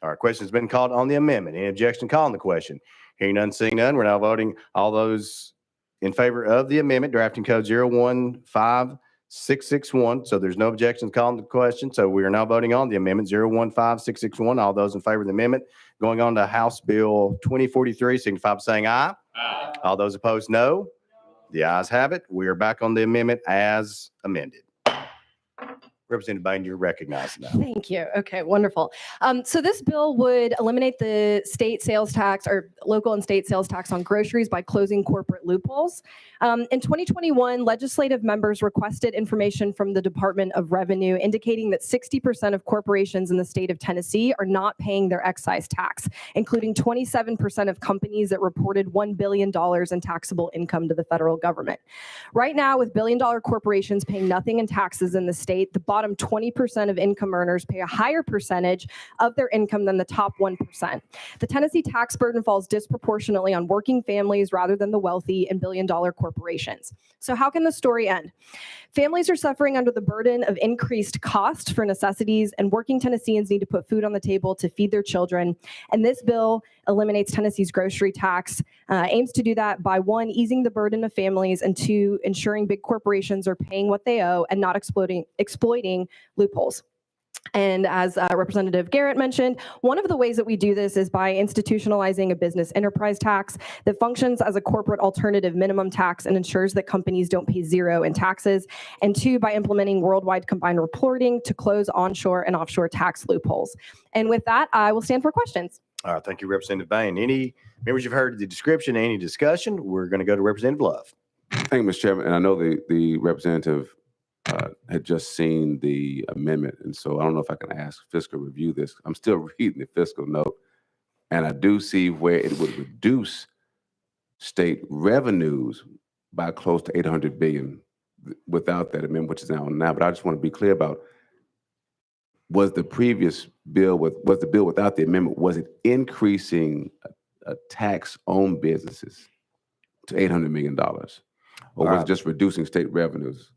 All right, question has been called on the amendment. Any objection to calling the question? Hearing none, seeing none, we're now voting. All those in favor of the amendment, drafting code 015661. So there's no objections calling the question. So we are now voting on the amendment 015661. All those in favor of the amendment, going on to House Bill 2043, signify by saying aye. Aye. All those opposed, no. The ayes have it. We are back on the amendment as amended. Representative Bain, you're recognized now. Thank you. Okay, wonderful. So this bill would eliminate the state sales tax or local and state sales tax on groceries by closing corporate loopholes. In 2021, legislative members requested information from the Department of Revenue indicating that 60% of corporations in the state of Tennessee are not paying their excise tax, including 27% of companies that reported $1 billion in taxable income to the federal government. Right now, with billion-dollar corporations paying nothing in taxes in the state, the bottom 20% of income earners pay a higher percentage of their income than the top 1%. The Tennessee tax burden falls disproportionately on working families rather than the wealthy and billion-dollar corporations. So how can the story end? Families are suffering under the burden of increased cost for necessities, and working Tennesseans need to put food on the table to feed their children. And this bill eliminates Tennessee's grocery tax, aims to do that by one, easing the burden of families, and two, ensuring big corporations are paying what they owe and not exploiting loopholes. And as Representative Garrett mentioned, one of the ways that we do this is by institutionalizing a business enterprise tax that functions as a corporate alternative minimum tax and ensures that companies don't pay zero in taxes. And two, by implementing worldwide combined reporting to close onshore and offshore tax loopholes. And with that, I will stand for questions. All right, thank you, Representative Bain. Any members you've heard the description, any discussion? We're going to go to Representative Love. Thank you, Mr. Chairman. And I know the representative had just seen the amendment. And so I don't know if I can ask fiscal review this. I'm still reading the fiscal note. And I do see where it would reduce state revenues by close to $800 billion without that amendment, which is now. But I just want to be clear about, was the previous bill, was the bill without the amendment, was it increasing a tax on businesses to $800 million? Or was it just reducing state revenues?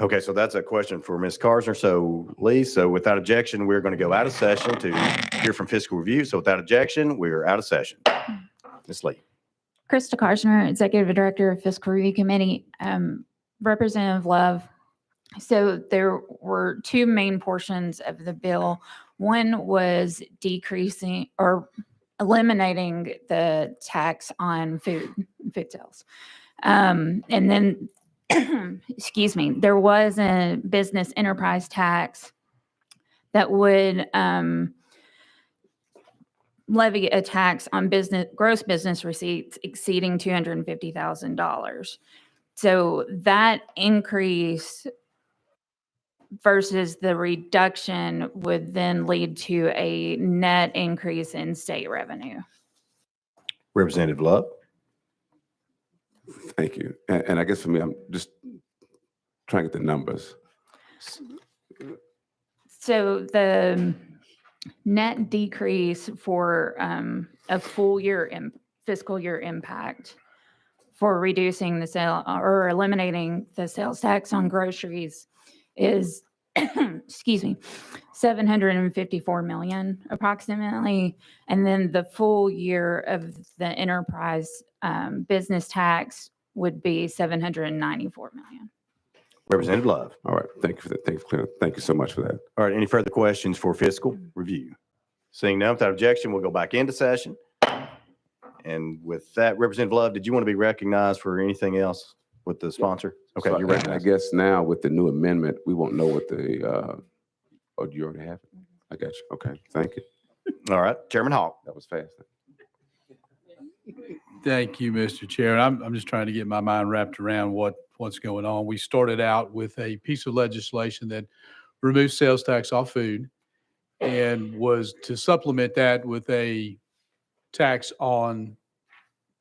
Okay, so that's a question for Ms. Karsner. So Lee, so without objection, we're going to go out of session to hear from fiscal review. So without objection, we're out of session. Ms. Lee. Krista Karsner, Executive Director of Fiscal Review Committee. Representative Love, so there were two main portions of the bill. One was decreasing or eliminating the tax on food sales. And then excuse me, there was a business enterprise tax that would levy a tax on gross business receipts exceeding $250,000. So that increase versus the reduction would then lead to a net increase in state revenue. Representative Love. Thank you. And I guess for me, I'm just trying to get the numbers. So the net decrease for a full year fiscal year impact for reducing the sale or eliminating the sales tax on groceries is excuse me, 754 million approximately. And then the full year of the enterprise business tax would be 794 million. Representative Love. All right, thank you for that. Thank you so much for that. All right, any further questions for fiscal review? Seeing none, without objection, we'll go back into session. And with that, Representative Love, did you want to be recognized for anything else with the sponsor? Okay, So you're I recognized. guess now with the new amendment, we won't know what the, oh, do you already have it? I got you. Okay, thank you. All right, Chairman Hawk. That was fast. Thank you, Mr. Chair. And I'm just trying to get my mind wrapped around what's going on. We started out with a piece of legislation that removed sales tax off food and was to supplement that with a tax on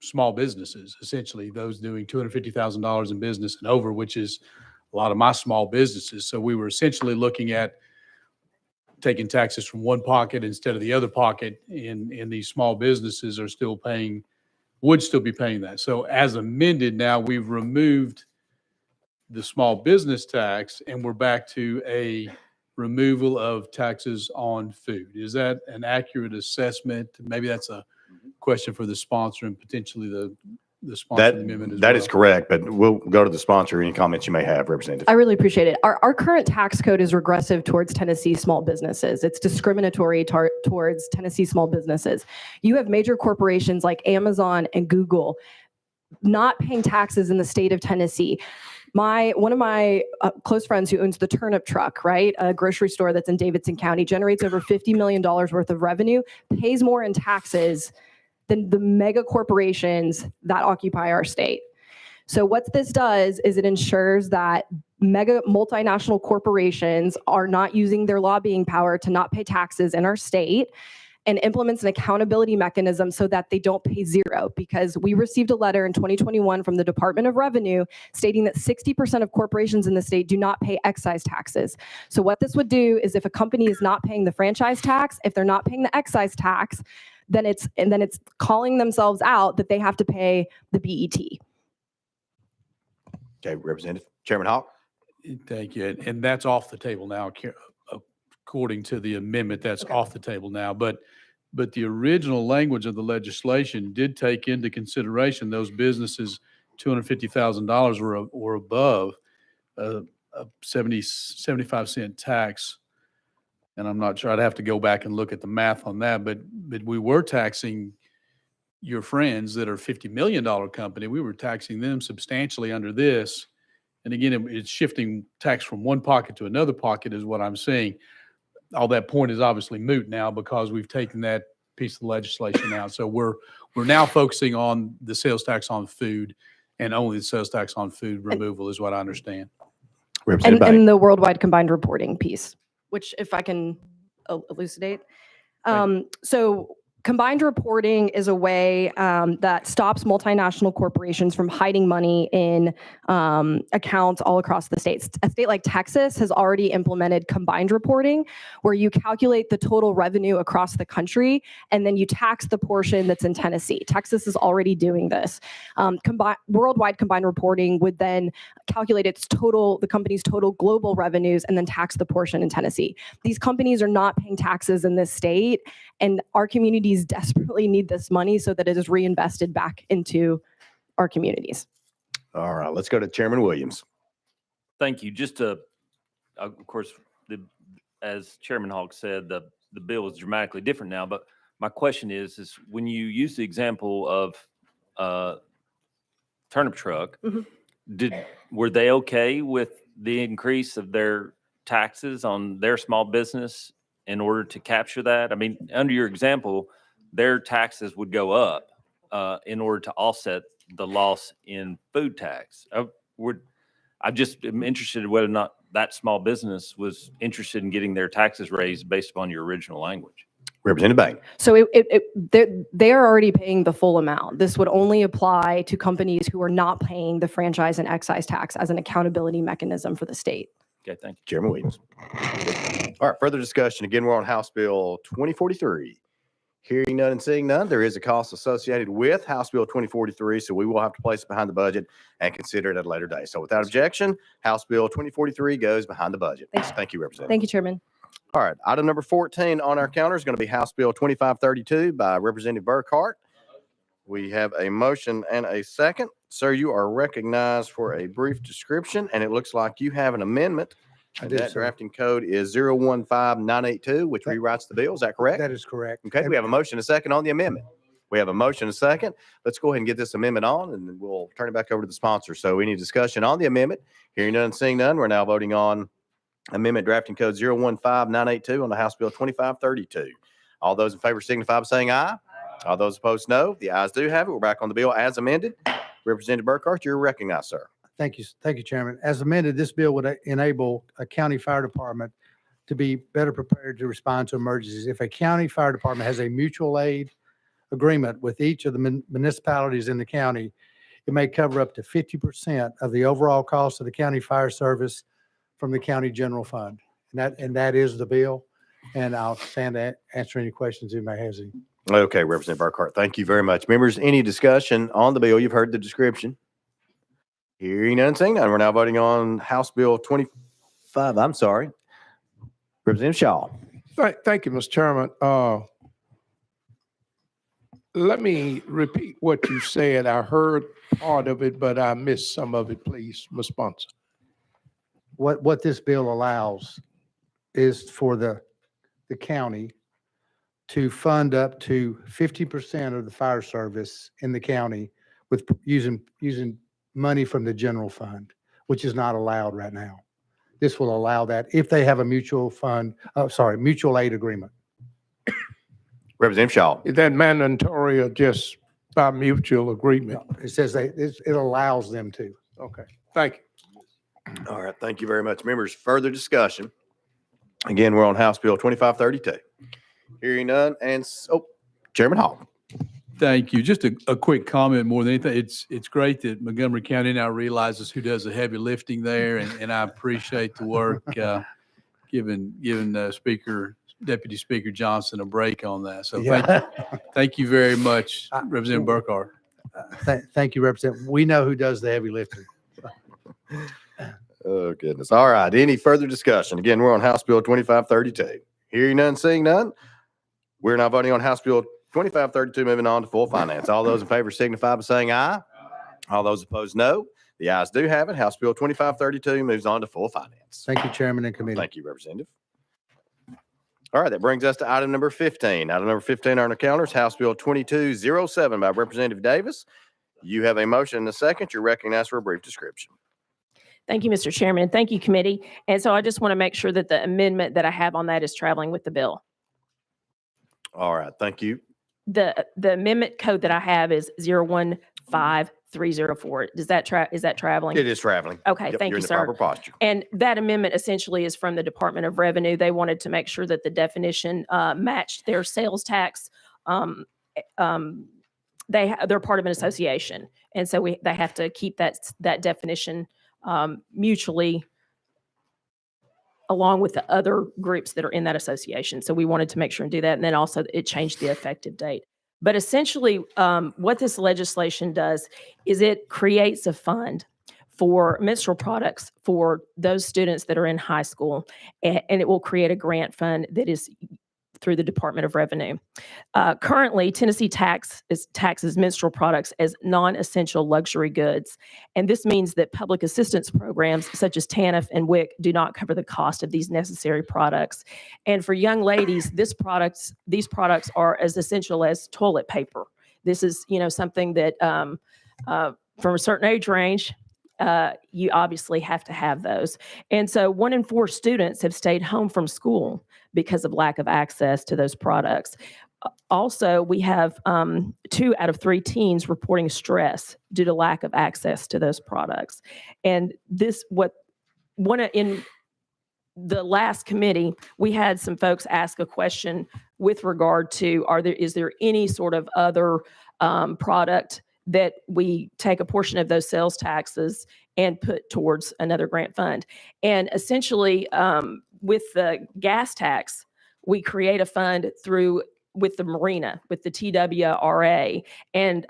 small businesses, essentially those doing $250,000 in business and over, which is a lot of my small businesses. So we were essentially looking at taking taxes from one pocket instead of the other pocket, and these small businesses are still paying, would still be paying that. So as amended now, we've removed the small business tax and we're back to a removal of taxes on food. Is that an accurate assessment? Maybe that's a question for the sponsor and potentially the sponsor of the amendment as well. That is correct, but we'll go to the sponsor. Any comments you may have, Representative? I really appreciate it. Our current tax code is regressive towards Tennessee small businesses. It's discriminatory towards Tennessee small businesses. You have major corporations like Amazon and Google not paying taxes in the state of Tennessee. One of my close friends who owns the Turnip Truck, right, a grocery store that's in Davidson County, generates over $50 million worth of revenue, pays more in taxes than the mega corporations that occupy our state. So what this does is it ensures that mega multinational corporations are not using their lobbying power to not pay taxes in our state, and implements an accountability mechanism so that they don't pay zero. Because we received a letter in 2021 from the Department of Revenue stating that 60% of corporations in the state do not pay excise taxes. So what this would do is if a company is not paying the franchise tax, if they're not paying the excise tax, then it's calling themselves out that they have to pay the BET. Okay, Representative. Chairman Hawk. Thank you. And that's off the table now, according to the amendment, that's off the table now. But the original language of the legislation did take into consideration those businesses, $250,000 or above, a 75 cent tax. And I'm not sure, I'd have to go back and look at the math on that, but we were taxing your friends that are $50 million company. We were taxing them substantially under this. And again, it's shifting tax from one pocket to another pocket is what I'm saying. All that point is obviously moot now because we've taken that piece of legislation out. So we're now focusing on the sales tax on food, and only the sales tax on food removal is what I understand. And the worldwide combined reporting piece, which if I can elucidate. So combined reporting is a way that stops multinational corporations from hiding money in accounts all across the states. A state like Texas has already implemented combined reporting, where you calculate the total revenue across the country, and then you tax the portion that's in Tennessee. Texas is already doing this. Worldwide combined reporting would then calculate the company's total global revenues and then tax the portion in Tennessee. These companies are not paying taxes in this state, and our communities desperately need this money so that it is reinvested back into our communities. All right, let's go to Chairman Williams. Thank you. Just to, of course, as Chairman Hawk said, the bill is dramatically different now. But my question is when you use the example of Turnip Truck, were they okay with the increase of their taxes on their small business in order to capture that? I mean, under your example, their taxes would go up in order to offset the loss in food tax. I just am interested in whether or not that small business was interested in getting their taxes raised based upon your original language. Representative Bank. So they are already paying the full amount. This would only apply to companies who are not paying the franchise and excise tax as an accountability mechanism for the state. Okay, thank you. Chairman Williams. All right, further discussion. Again, we're on House Bill 2043. Hearing none and seeing none, there is a cost associated with House Bill 2043, so we will have to place it behind the budget and consider it at a later date. So without objection, House Bill 2043 goes behind the budget. Thank you, Representative. Thank you, Chairman. All right, item number 14 on our counter is going to be House Bill 2532 by Representative Burkhart. We have a motion and a second. Sir, you are recognized for a brief description, and it looks like you have an amendment. And that drafting code is 015982, which rewrites the bill. Is that correct? That is correct. Okay, we have a motion and a second on the amendment. We have a motion and a second. Let's go ahead and get this amendment on, and then we'll turn it back over to the sponsor. So any discussion on the amendment? Hearing none, seeing none, we're now voting on amendment drafting code 015982 on the House Bill 2532. All those in favor signify by saying aye. All those opposed, no. The ayes do have it. We're back on the bill as amended. Representative Burkhart, you're recognized, sir. Thank you. Thank you, Chairman. As amended, this bill would enable a county fire department to be better prepared to respond to emergencies. If a county fire department has a mutual aid agreement with each of the municipalities in the county, it may cover up to 50% of the overall cost of the county fire service from the county general fund. And that is the bill. And I'll stand to answer any questions you may have. Okay, Representative Burkhart, thank you very much. Members, any discussion on the bill? You've heard the description. Hearing none, seeing none, we're now voting on House Bill 25. I'm sorry. Representative Shaw. Thank you, Mr. Chairman. Let me repeat what you said. I heard part of it, but I missed some of it, please, Ms. Sponsor. What this bill allows is for the county to fund up to 50% of the fire service in the county with using money from the general fund, which is not allowed right now. This will allow that if they have a mutual aid agreement. Representative Shaw. Is that mandatory or just by mutual agreement? No, it says it allows them to. Okay, thank you. All right, thank you very much. Members, further discussion. Again, we're on House Bill 2532. Hearing none, and Chairman Hall. Thank you. Just a quick comment more than anything. It's great that Montgomery County now realizes who does the heavy lifting there, and I appreciate the work giving Deputy Speaker Johnson a break on that. So thank you very much, Representative Burkhart. Thank you, Representative. We know who does the heavy lifting. Oh, goodness. All right. Any further discussion? Again, we're on House Bill 2532. Hearing none, seeing none. We're now voting on House Bill 2532, moving on to full finance. All those in favor signify by saying aye. All those opposed, no. The ayes do have it. House Bill 2532 moves on to full finance. Thank you, Chairman and Committee. Thank you, Representative. All right, that brings us to item number 15. Item number 15 on our calendar is House Bill 2207 by Representative Davis. You have a motion and a second. You're recognized for a brief description. Thank you, Mr. Chairman. Thank you, committee. And so I just want to make sure that the amendment that I have on that is traveling with the bill. All right, thank you. The amendment code that I have is 015304. Is that traveling? It is traveling. Okay, thank you're you, in sir. the proper posture. And that amendment essentially is from the Department of Revenue. They wanted to make sure that the definition matched their sales tax. They're part of an association, and so they have to keep that definition mutually along with the other groups that are in that association. So we wanted to make sure and do that. And then also it changed the effective date. But essentially what this legislation does is it creates a fund for menstrual products for those students that are in high school. And it will create a grant fund that is through the Department of Revenue. Currently, Tennessee taxes menstrual products as non-essential luxury goods. And this means that public assistance programs such as TANF and WIC do not cover the cost of these necessary products. And for young ladies, these products are as essential as toilet paper. This is, something that from a certain age range, you obviously have to have those. And so 1 in 4 students have stayed home from school because of lack of access to those products. Also, we have 2 out of 3 teens reporting stress due to lack of access to those products. And in the last committee, we had some folks ask a question with regard to, is there any sort of other product that we take a portion of those sales taxes and put towards another grant fund. And essentially, with the gas tax, we create a fund through with the marina, with the TWRA. And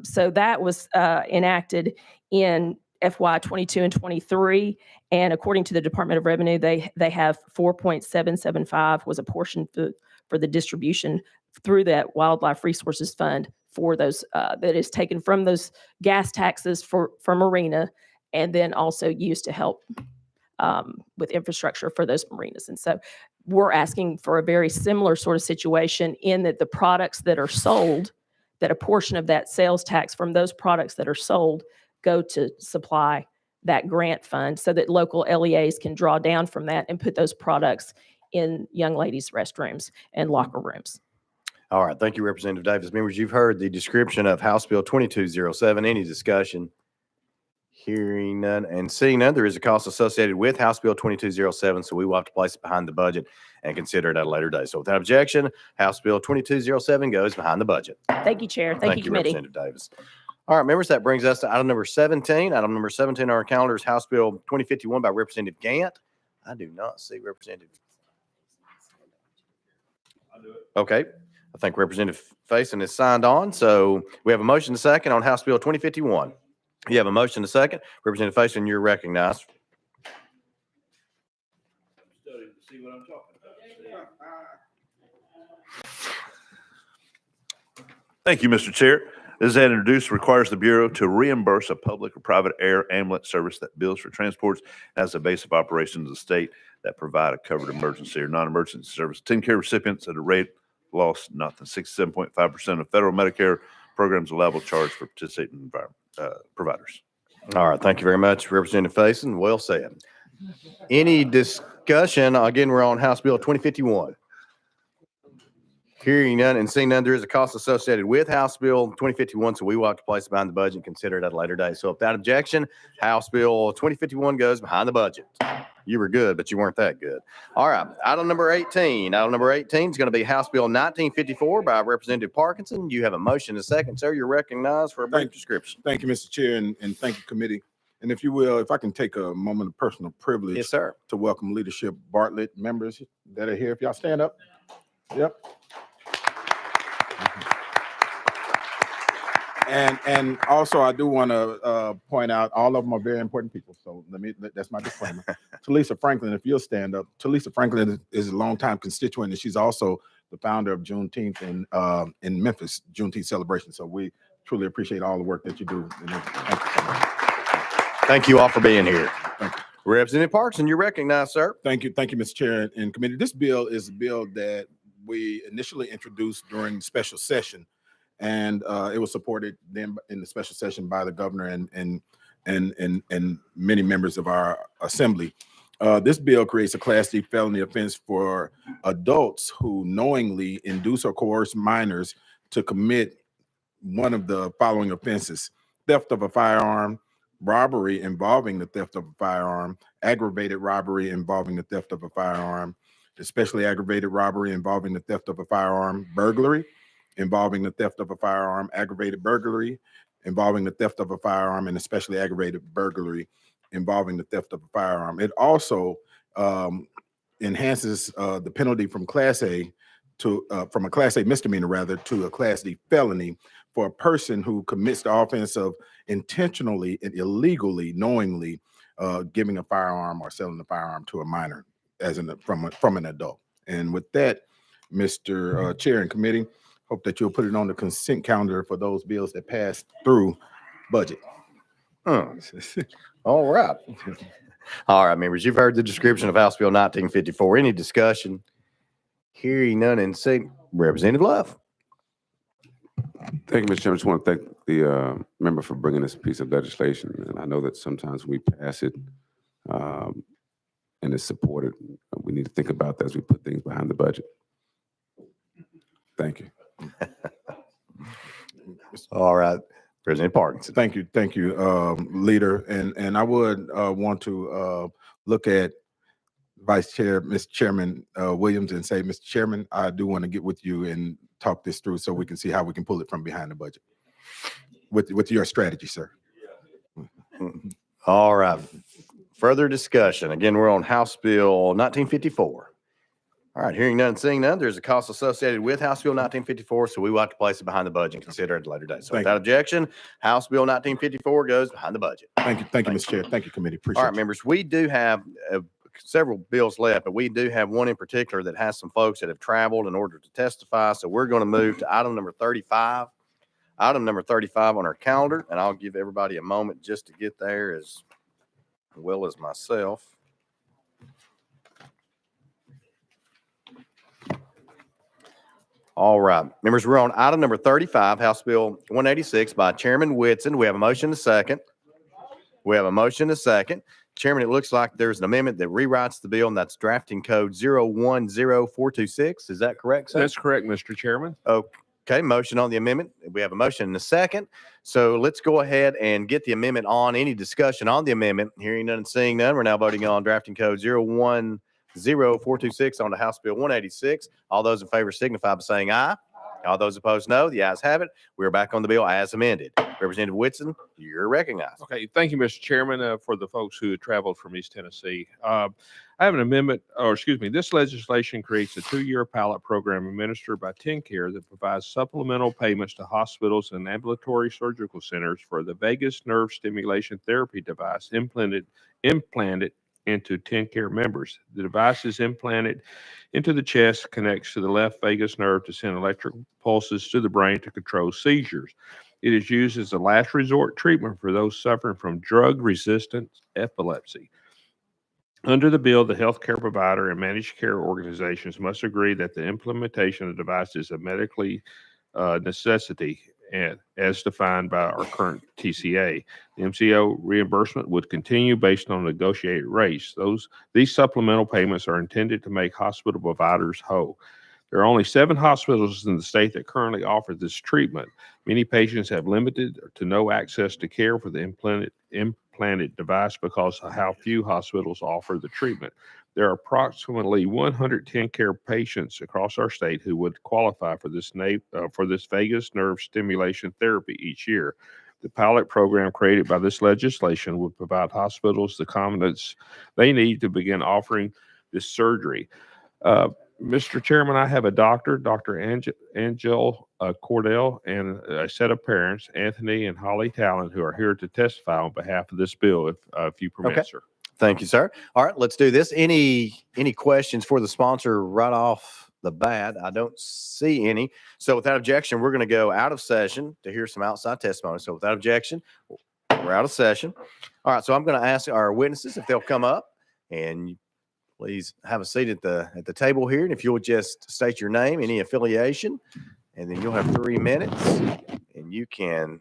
so that was enacted in FY 22 and 23. And according to the Department of Revenue, they have 4.775 was a portion for the distribution through that Wildlife Resources Fund for those that is taken from those gas taxes for marina, and then also used to help with infrastructure for those marinas. And so we're asking for a very similar sort of situation in that the products that are sold, that a portion of that sales tax from those products that are sold go to supply that grant fund so that local LEAs can draw down from that and put those products in young ladies' restrooms and locker rooms. All right. Thank you, Representative Davis. Members, you've heard the description of House Bill 2207. Any discussion? Hearing none and seeing none, there is a cost associated with House Bill 2207, so we will have to place it behind the budget and consider it at a later date. So without objection, House Bill 2207 goes behind the budget. Thank you, Chair. Thank you, Committee. Representative Davis. All right, members, that brings us to item number 17. Item number 17 on our calendar is House Bill 2051 by Representative Gant. I do not see Representative. Okay. I think Representative Faison is signed on. So we have a motion and a second on House Bill 2051. You have a motion and a second. Representative Faison, you're recognized. Thank you, Mr. Chair. This is introduced requires the Bureau to reimburse a public or private air ambulance service that bills for transports as a base of operations of the state that provide a covered emergency or non-emergency service. 10 care recipients at a rate loss not than 67.5% of federal Medicare programs allowable charge for participating providers. All right. Thank you very much, Representative Faison. Well said. Any discussion? Again, we're on House Bill 2051. Hearing none and seeing none, there is a cost associated with House Bill 2051, so we will have to place it behind the budget and consider it at a later date. So without objection, House Bill 2051 goes behind the budget. You were good, but you weren't that good. All right, item number 18. Item number 18 is going to be House Bill 1954 by Representative Parkinson. You have a motion and a second, sir. You're recognized for a brief description. Thank you, Mr. Chair, and thank you, committee. And if you will, if I can take a moment of personal privilege. Yes, sir. To welcome Leadership Bartlett members that are here. If y'all stand up. Yep. And also, I do want to point out, all of them are very important people. So that's my disclaimer. Talisa Franklin, if you'll stand up. Talisa Franklin is a longtime constituent, and she's also the founder of Juneteenth in Memphis, Juneteenth celebration. So we truly appreciate all the work that you do. Thank you so much. Thank you all for being here. Representative Parkinson, you're recognized, sir. Thank you, Mr. Chair and committee. This bill is a bill that we initially introduced during the special session. And it was supported then in the special session by the governor and many members of our assembly. This bill creates a Class D felony offense for adults who knowingly induce or coerce minors to commit one of the following offenses: theft of a firearm, robbery involving the theft of a firearm, aggravated robbery involving the theft of a firearm, especially aggravated robbery involving the theft of a firearm, burglary involving the theft of a firearm, aggravated burglary involving the theft of a firearm, and especially aggravated burglary involving the theft of a firearm. It also enhances the penalty from Class A to from a Class A misdemeanor rather to a Class D felony for a person who commits the offense of intentionally and illegally, knowingly giving a firearm or selling a firearm to a minor as from an adult. And with that, Mr. Chair and committee, hope that you'll put it on the consent calendar for those bills that pass through budget. All right. All right, members, you've heard the description of House Bill 1954. Any discussion? Hearing none and seeing Representative Love. Thank you, Mr. Chairman. I just want to thank the member for bringing this piece of legislation. And I know that sometimes we pass it and it's supported. We need to think about that as we put things behind the budget. Thank you. All right, President Parkinson. Thank you, leader. And I would want to look at Vice Chair, Mr. Chairman Williams, and say, Mr. Chairman, I do want to get with you and talk this through so we can see how we can pull it from behind the budget with your strategy, sir. All right. Further discussion. Again, we're on House Bill 1954. All right, hearing none, seeing none, there's a cost associated with House Bill 1954, so we will have to place it behind the budget and consider it at a later date. So Thank without you. objection, House Bill 1954 goes behind the budget. Thank you, Mr. Chair. Thank you, committee. All Appreciate right, it. members, we do have several bills left, but we do have one in particular that has some folks that have traveled in order to testify. So we're going to move to item number 35. Item number 35 on our calendar, and I'll give everybody a moment just to get there as well as myself. All right, members, we're on item number 35, House Bill 186 by Chairman Whitson. We have a motion and a second. We have a motion and a second. Chairman, it looks like there's an amendment that rewrites the bill, and that's drafting code 010426. Is that correct, sir? That's correct, Mr. Chairman. Okay, motion on the amendment. We have a motion and a second. So let's go ahead and get the amendment on. Any discussion on the amendment? Hearing none and seeing none, we're now voting on drafting code 010426 on the House Bill 186. All those in favor signify by saying aye. All those opposed, no. The ayes have it. We're back on the bill as amended. Representative Whitson, you're recognized. Okay, thank you, Mr. Chairman, for the folks who traveled from East Tennessee. I have an amendment, or excuse me, this legislation creates a 2-year pilot program administered by TennCare that provides supplemental payments to hospitals and ambulatory surgical centers for the vagus nerve stimulation therapy device implanted into TennCare members. The device is implanted into the chest, connects to the left vagus nerve to send electric pulses to the brain to control seizures. It is used as a last resort treatment for those suffering from drug-resistant epilepsy. Under the bill, the healthcare provider and managed care organizations must agree that the implementation of the device is a medically necessity and as defined by our current TCA. The MCO reimbursement would continue based on negotiated rates. These supplemental payments are intended to make hospital providers whole. There are only 7 hospitals in the state that currently offer this treatment. Many patients have limited to no access to care for the implanted device because of how few hospitals offer the treatment. There are approximately 110 care patients across our state who would qualify for this vagus nerve stimulation therapy each year. The pilot program created by this legislation would provide hospitals the confidence they need to begin offering this surgery. Mr. Chairman, I have a doctor, Dr. Angel Cordell, and a set of parents, Anthony and Holly Talon, who are here to testify on behalf of this bill, if you permit, Okay. sir. Thank you, sir. All right, let's do this. Any questions for the sponsor right off the bat? I don't see any. So without objection, we're going to go out of session to hear some outside testimony. So without objection, we're out of session. All right, so I'm going to ask our witnesses if they'll come up, and please have a seat at the table here. And if you'll just state your name, any affiliation, and then you'll have 3 minutes, and you can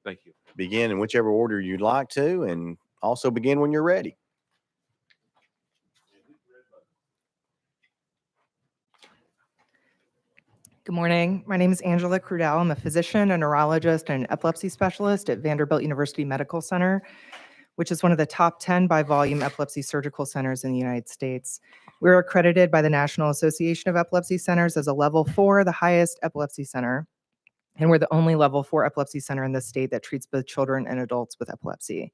Thank you. begin in whichever order you'd like to, and also begin when you're ready. Good morning. My name is Angela Crudell. I'm a physician, a neurologist, and an epilepsy specialist at Vanderbilt University Medical Center, which is one of the top 10 by volume epilepsy surgical centers in the United States. We're accredited by the National Association of Epilepsy Centers as a level 4, the highest epilepsy center. And we're the only level 4 epilepsy center in the state that treats both children and adults with epilepsy.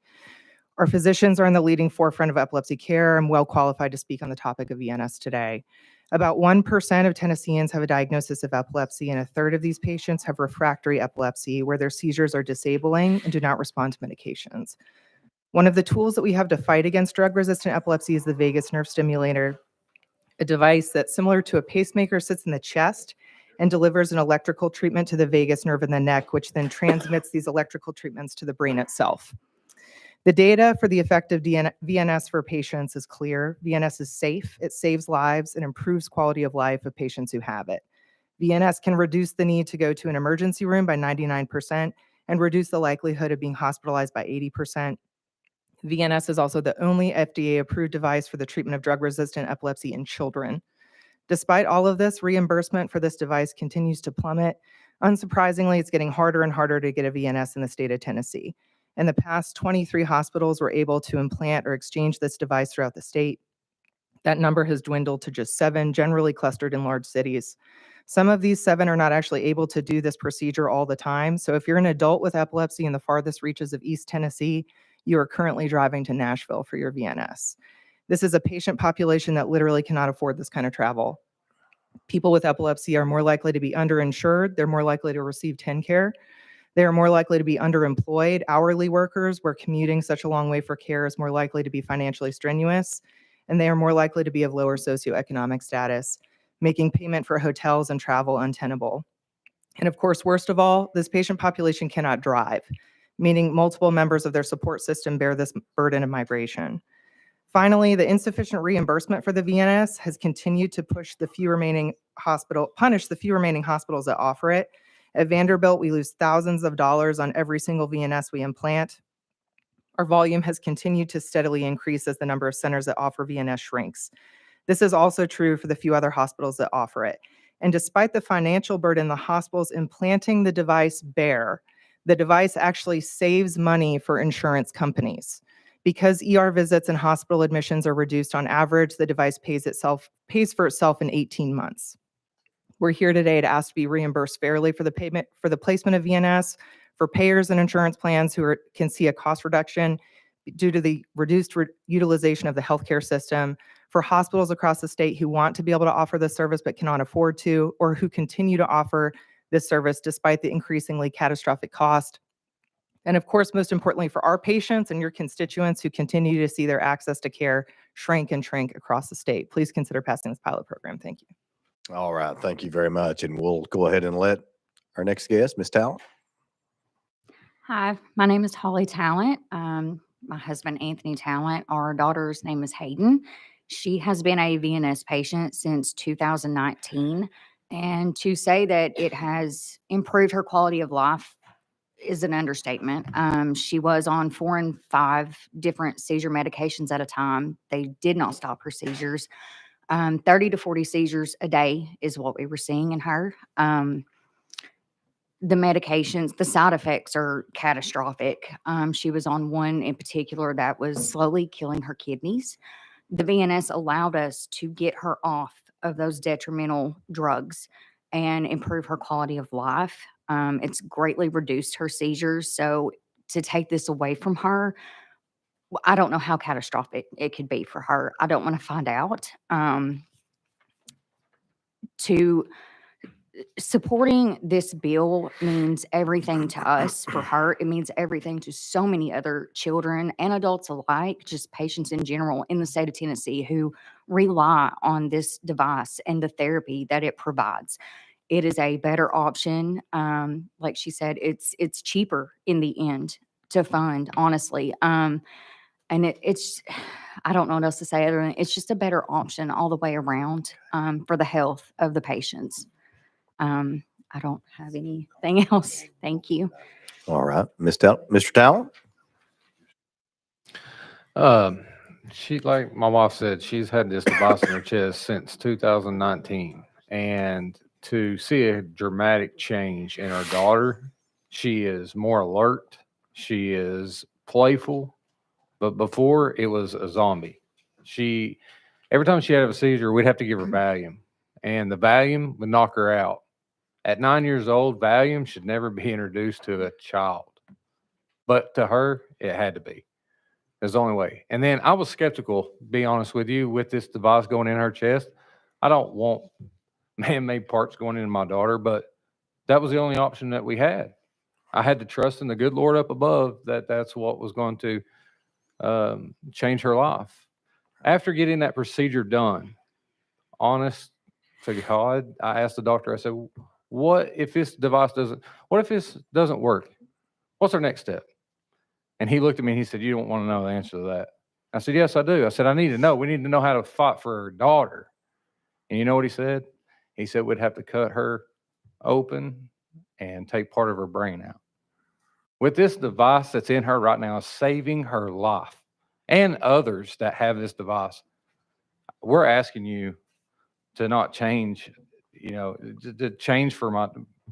Our physicians are in the leading forefront of epilepsy care and well qualified to speak on the topic of VNS today. About 1% of Tennesseans have a diagnosis of epilepsy, and a third of these patients have refractory epilepsy, where their seizures are disabling and do not respond to medications. One of the tools that we have to fight against drug-resistant epilepsy is the vagus nerve stimulator, a device that, similar to a pacemaker, sits in the chest and delivers an electrical treatment to the vagus nerve in the neck, which then transmits these electrical treatments to the brain itself. The data for the effect of VNS for patients is clear. VNS is safe, it saves lives, and improves quality of life of patients who have it. VNS can reduce the need to go to an emergency room by 99% and reduce the likelihood of being hospitalized by 80%. VNS is also the only FDA-approved device for the treatment of drug-resistant epilepsy in children. Despite all of this, reimbursement for this device continues to plummet. Unsurprisingly, it's getting harder and harder to get a VNS in the state of Tennessee. In the past, 23 hospitals were able to implant or exchange this device throughout the state. That number has dwindled to just 7, generally clustered in large cities. Some of these 7 are not actually able to do this procedure all the time. So if you're an adult with epilepsy in the farthest reaches of East Tennessee, you are currently driving to Nashville for your VNS. This is a patient population that literally cannot afford this kind of travel. People with epilepsy are more likely to be underinsured. They're more likely to receive TEN care. They are more likely to be underemployed, hourly workers, where commuting such a long way for care is more likely to be financially strenuous. And they are more likely to be of lower socioeconomic status, making payment for hotels and travel untenable. And of course, worst of all, this patient population cannot drive, meaning multiple members of their support system bear this burden of migration. Finally, the insufficient reimbursement for the VNS has continued to punish the few remaining hospitals that offer it. At Vanderbilt, we lose thousands of dollars on every single VNS we implant. Our volume has continued to steadily increase as the number of centers that offer VNS shrinks. This is also true for the few other hospitals that offer it. And despite the financial burden the hospitals implanting the device bear, the device actually saves money for insurance companies. Because ER visits and hospital admissions are reduced on average, the device pays for itself in 18 months. We're here today to ask to be reimbursed fairly for the placement of VNS, for payers and insurance plans who can see a cost reduction due to the reduced utilization of the healthcare system, for hospitals across the state who want to be able to offer this service but cannot afford to, or who continue to offer this service despite the increasingly catastrophic cost. And of course, most importantly, for our patients and your constituents who continue to see their access to care shrink and shrink across the state. Please consider passing this pilot program. Thank you. All right. Thank you very much. And we'll go ahead and let our next guest, Ms. Talent. Hi, my name is Holly Talent. My husband, Anthony Talent. Our daughter's name is Hayden. She has been a VNS patient since 2019. And to say that it has improved her quality of life is an understatement. She was on 4 and 5 different seizure medications at a time. They did not stop her seizures. 30 to 40 seizures a day is what we were seeing in her. The medications, the side effects are catastrophic. She was on one in particular that was slowly killing her kidneys. The VNS allowed us to get her off of those detrimental drugs and improve her quality of life. It's greatly reduced her seizures. So to take this away from her, I don't know how catastrophic it could be for her. I don't want to find out. Supporting this bill means everything to us. For her, it means everything to so many other children and adults alike, just patients in general in the state of Tennessee who rely on this device and the therapy that it provides. It is a better option. Like she said, it's cheaper in the end to fund, honestly. And it's I don't know what else to say other than it's just a better option all the way around for the health of the patients. I don't have anything else. Thank you. All right. Mr. Talent. She, like my wife said, she's had this device in her chest since 2019. And to see a dramatic change in her daughter, she is more alert. She is playful. But before, it was a zombie. Every time she had a seizure, we'd have to give her Valium. And the Valium would knock her out. At 9 years old, Valium should never be introduced to a child. But to her, it had to be. It's the only way. And then I was skeptical, be honest with you, with this device going in her chest. I don't want man-made parts going into my daughter, but that was the only option that we had. I had to trust in the good Lord up above that that's what was going to change her life. After getting that procedure done, honest to God, I asked the doctor, I said, what if this doesn't work? What's our next step? And he looked at me and he said, you don't want to know the answer to that. I said, yes, I do. I said, I need to know. We need to know how to fight for our daughter. And you know what he said? He said, we'd have to cut her open and take part of her brain out. With this device that's in her right now, saving her life and others that have this device, we're asking you to not change, to change for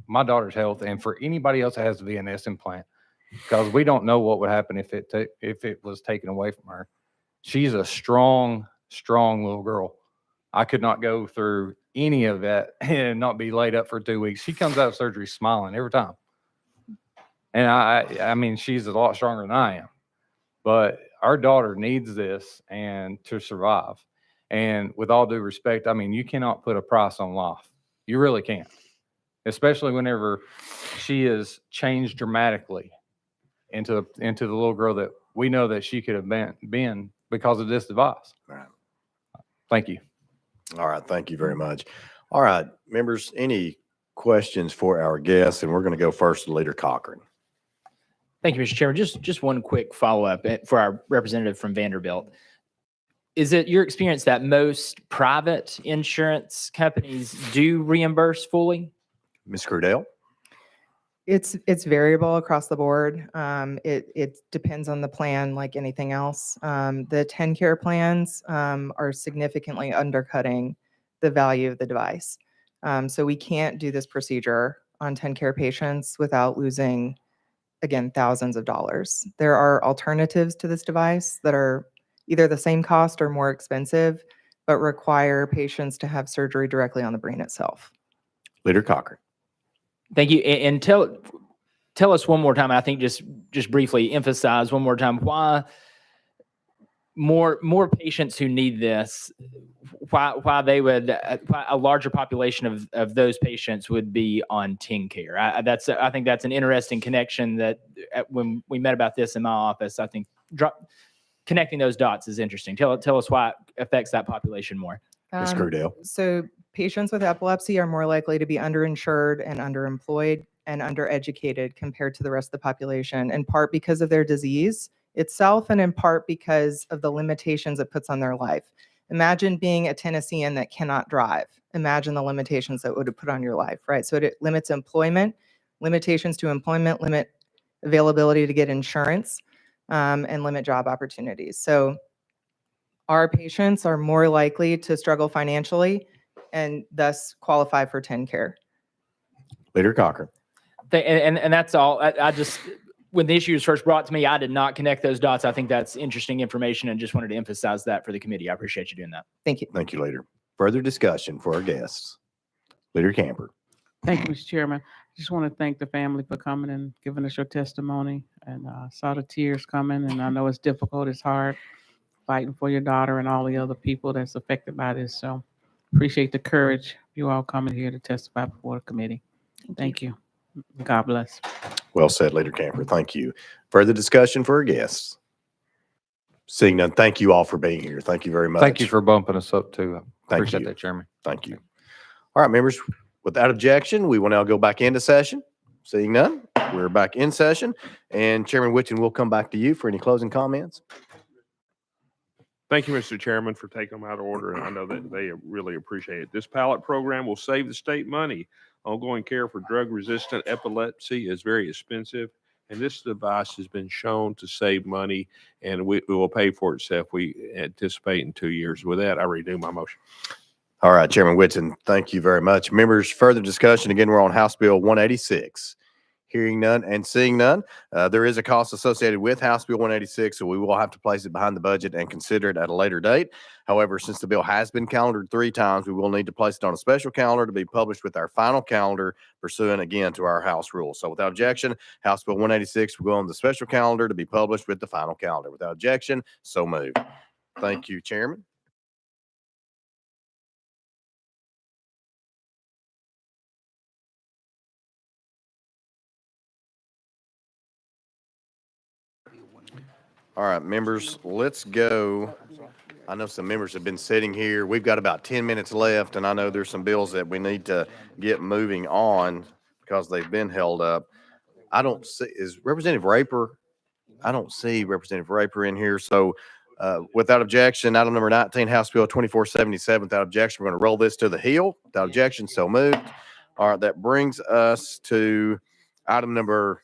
my daughter's health and for anybody else that has a VNS implant, because we don't know what would happen if it was taken away from her. She's a strong, strong little girl. I could not go through any of that and not be laid up for 2 weeks. She comes out of surgery smiling every time. And I mean, she's a lot stronger than I am. But our daughter needs this and to survive. And with all due respect, I mean, you cannot put a price on life. You really can't, especially whenever she has changed dramatically into the little girl that we know that she could have been because of this device. Right. Thank you. All right, thank you very much. All right, members, any questions for our guests? And we're going to go first to Leader Cochran. Thank you, Mr. Chairman. Just one quick follow-up for our representative from Vanderbilt. Is it your experience that most private insurance companies do reimburse fully? Ms. Crudell? It's variable across the board. It depends on the plan like anything else. The 10-care plans are significantly undercutting the value of the device. So we can't do this procedure on 10-care patients without losing, again, thousands of dollars. There are alternatives to this device that are either the same cost or more expensive, but require patients to have surgery directly on the brain itself. Leader Cochran. Thank you. And tell us one more time, I think just briefly emphasize one more time why more patients who need this, why they would, why a larger population of those patients would be on TennCare. I think that's an interesting connection that when we met about this in my office, I think connecting those dots is interesting. Tell us why it affects that population more. Ms. Crudell. So patients with epilepsy are more likely to be underinsured and underemployed and undereducated compared to the rest of the population, in part because of their disease itself and in part because of the limitations it puts on their life. Imagine being a Tennessean that cannot drive. Imagine the limitations that would have put on your life, right? So it limits employment, limitations to employment, limit availability to get insurance, and limit job opportunities. So our patients are more likely to struggle financially and thus qualify for TennCare. Leader Cochran. And that's all. I just, when the issue was first brought to me, I did not connect those dots. I think that's interesting information and just wanted to emphasize that for the committee. I appreciate you doing that. Thank you. Thank you, Leader. Further discussion for our guests. Leader Camper. Thank you, Mr. Chairman. I just want to thank the family for coming and giving us your testimony. And saw the tears coming, and I know it's difficult, it's hard, fighting for your daughter and all the other people that's affected by this. So appreciate the courage of you all coming here to testify before the committee. Thank you. God bless. Well said, Leader Camper. Thank you. Further discussion for our guests. Seeing none, thank you all for being here. Thank you very much. Thank you for bumping us up too. Thank Appreciate you. that, Chairman. Thank you. All right, members, without objection, we will now go back into session. Seeing none, we're back in session. And Chairman Witchen, we'll come back to you for any closing comments. Thank you, Mr. Chairman, for taking them out of order, and I know that they really appreciate it. This pilot program will save the state money. Ongoing care for drug-resistant epilepsy is very expensive, and this device has been shown to save money, and we will pay for itself, we anticipate, in 2 years. With that, I renew my motion. All right, Chairman Whitson, thank you very much. Members, further discussion. Again, we're on House Bill 186. Hearing none and seeing none. There is a cost associated with House Bill 186, so we will have to place it behind the budget and consider it at a later date. However, since the bill has been calendared 3 times, we will need to place it on a special calendar to be published with our final calendar, pursuant again to our House rules. So without objection, House Bill 186 will go on the special calendar to be published with the final calendar. Without objection, so moved. Thank you, Chairman. All right, members, let's go. I know some members have been sitting here. We've got about 10 minutes left, and I know there's some bills that we need to get moving on because they've been held up. I don't see, is Representative Raper? I don't see Representative Raper in here. So without objection, item number 19, House Bill 2477, without objection, we're going to roll this to the Hill. Without objection, so moved. All right, that brings us to item number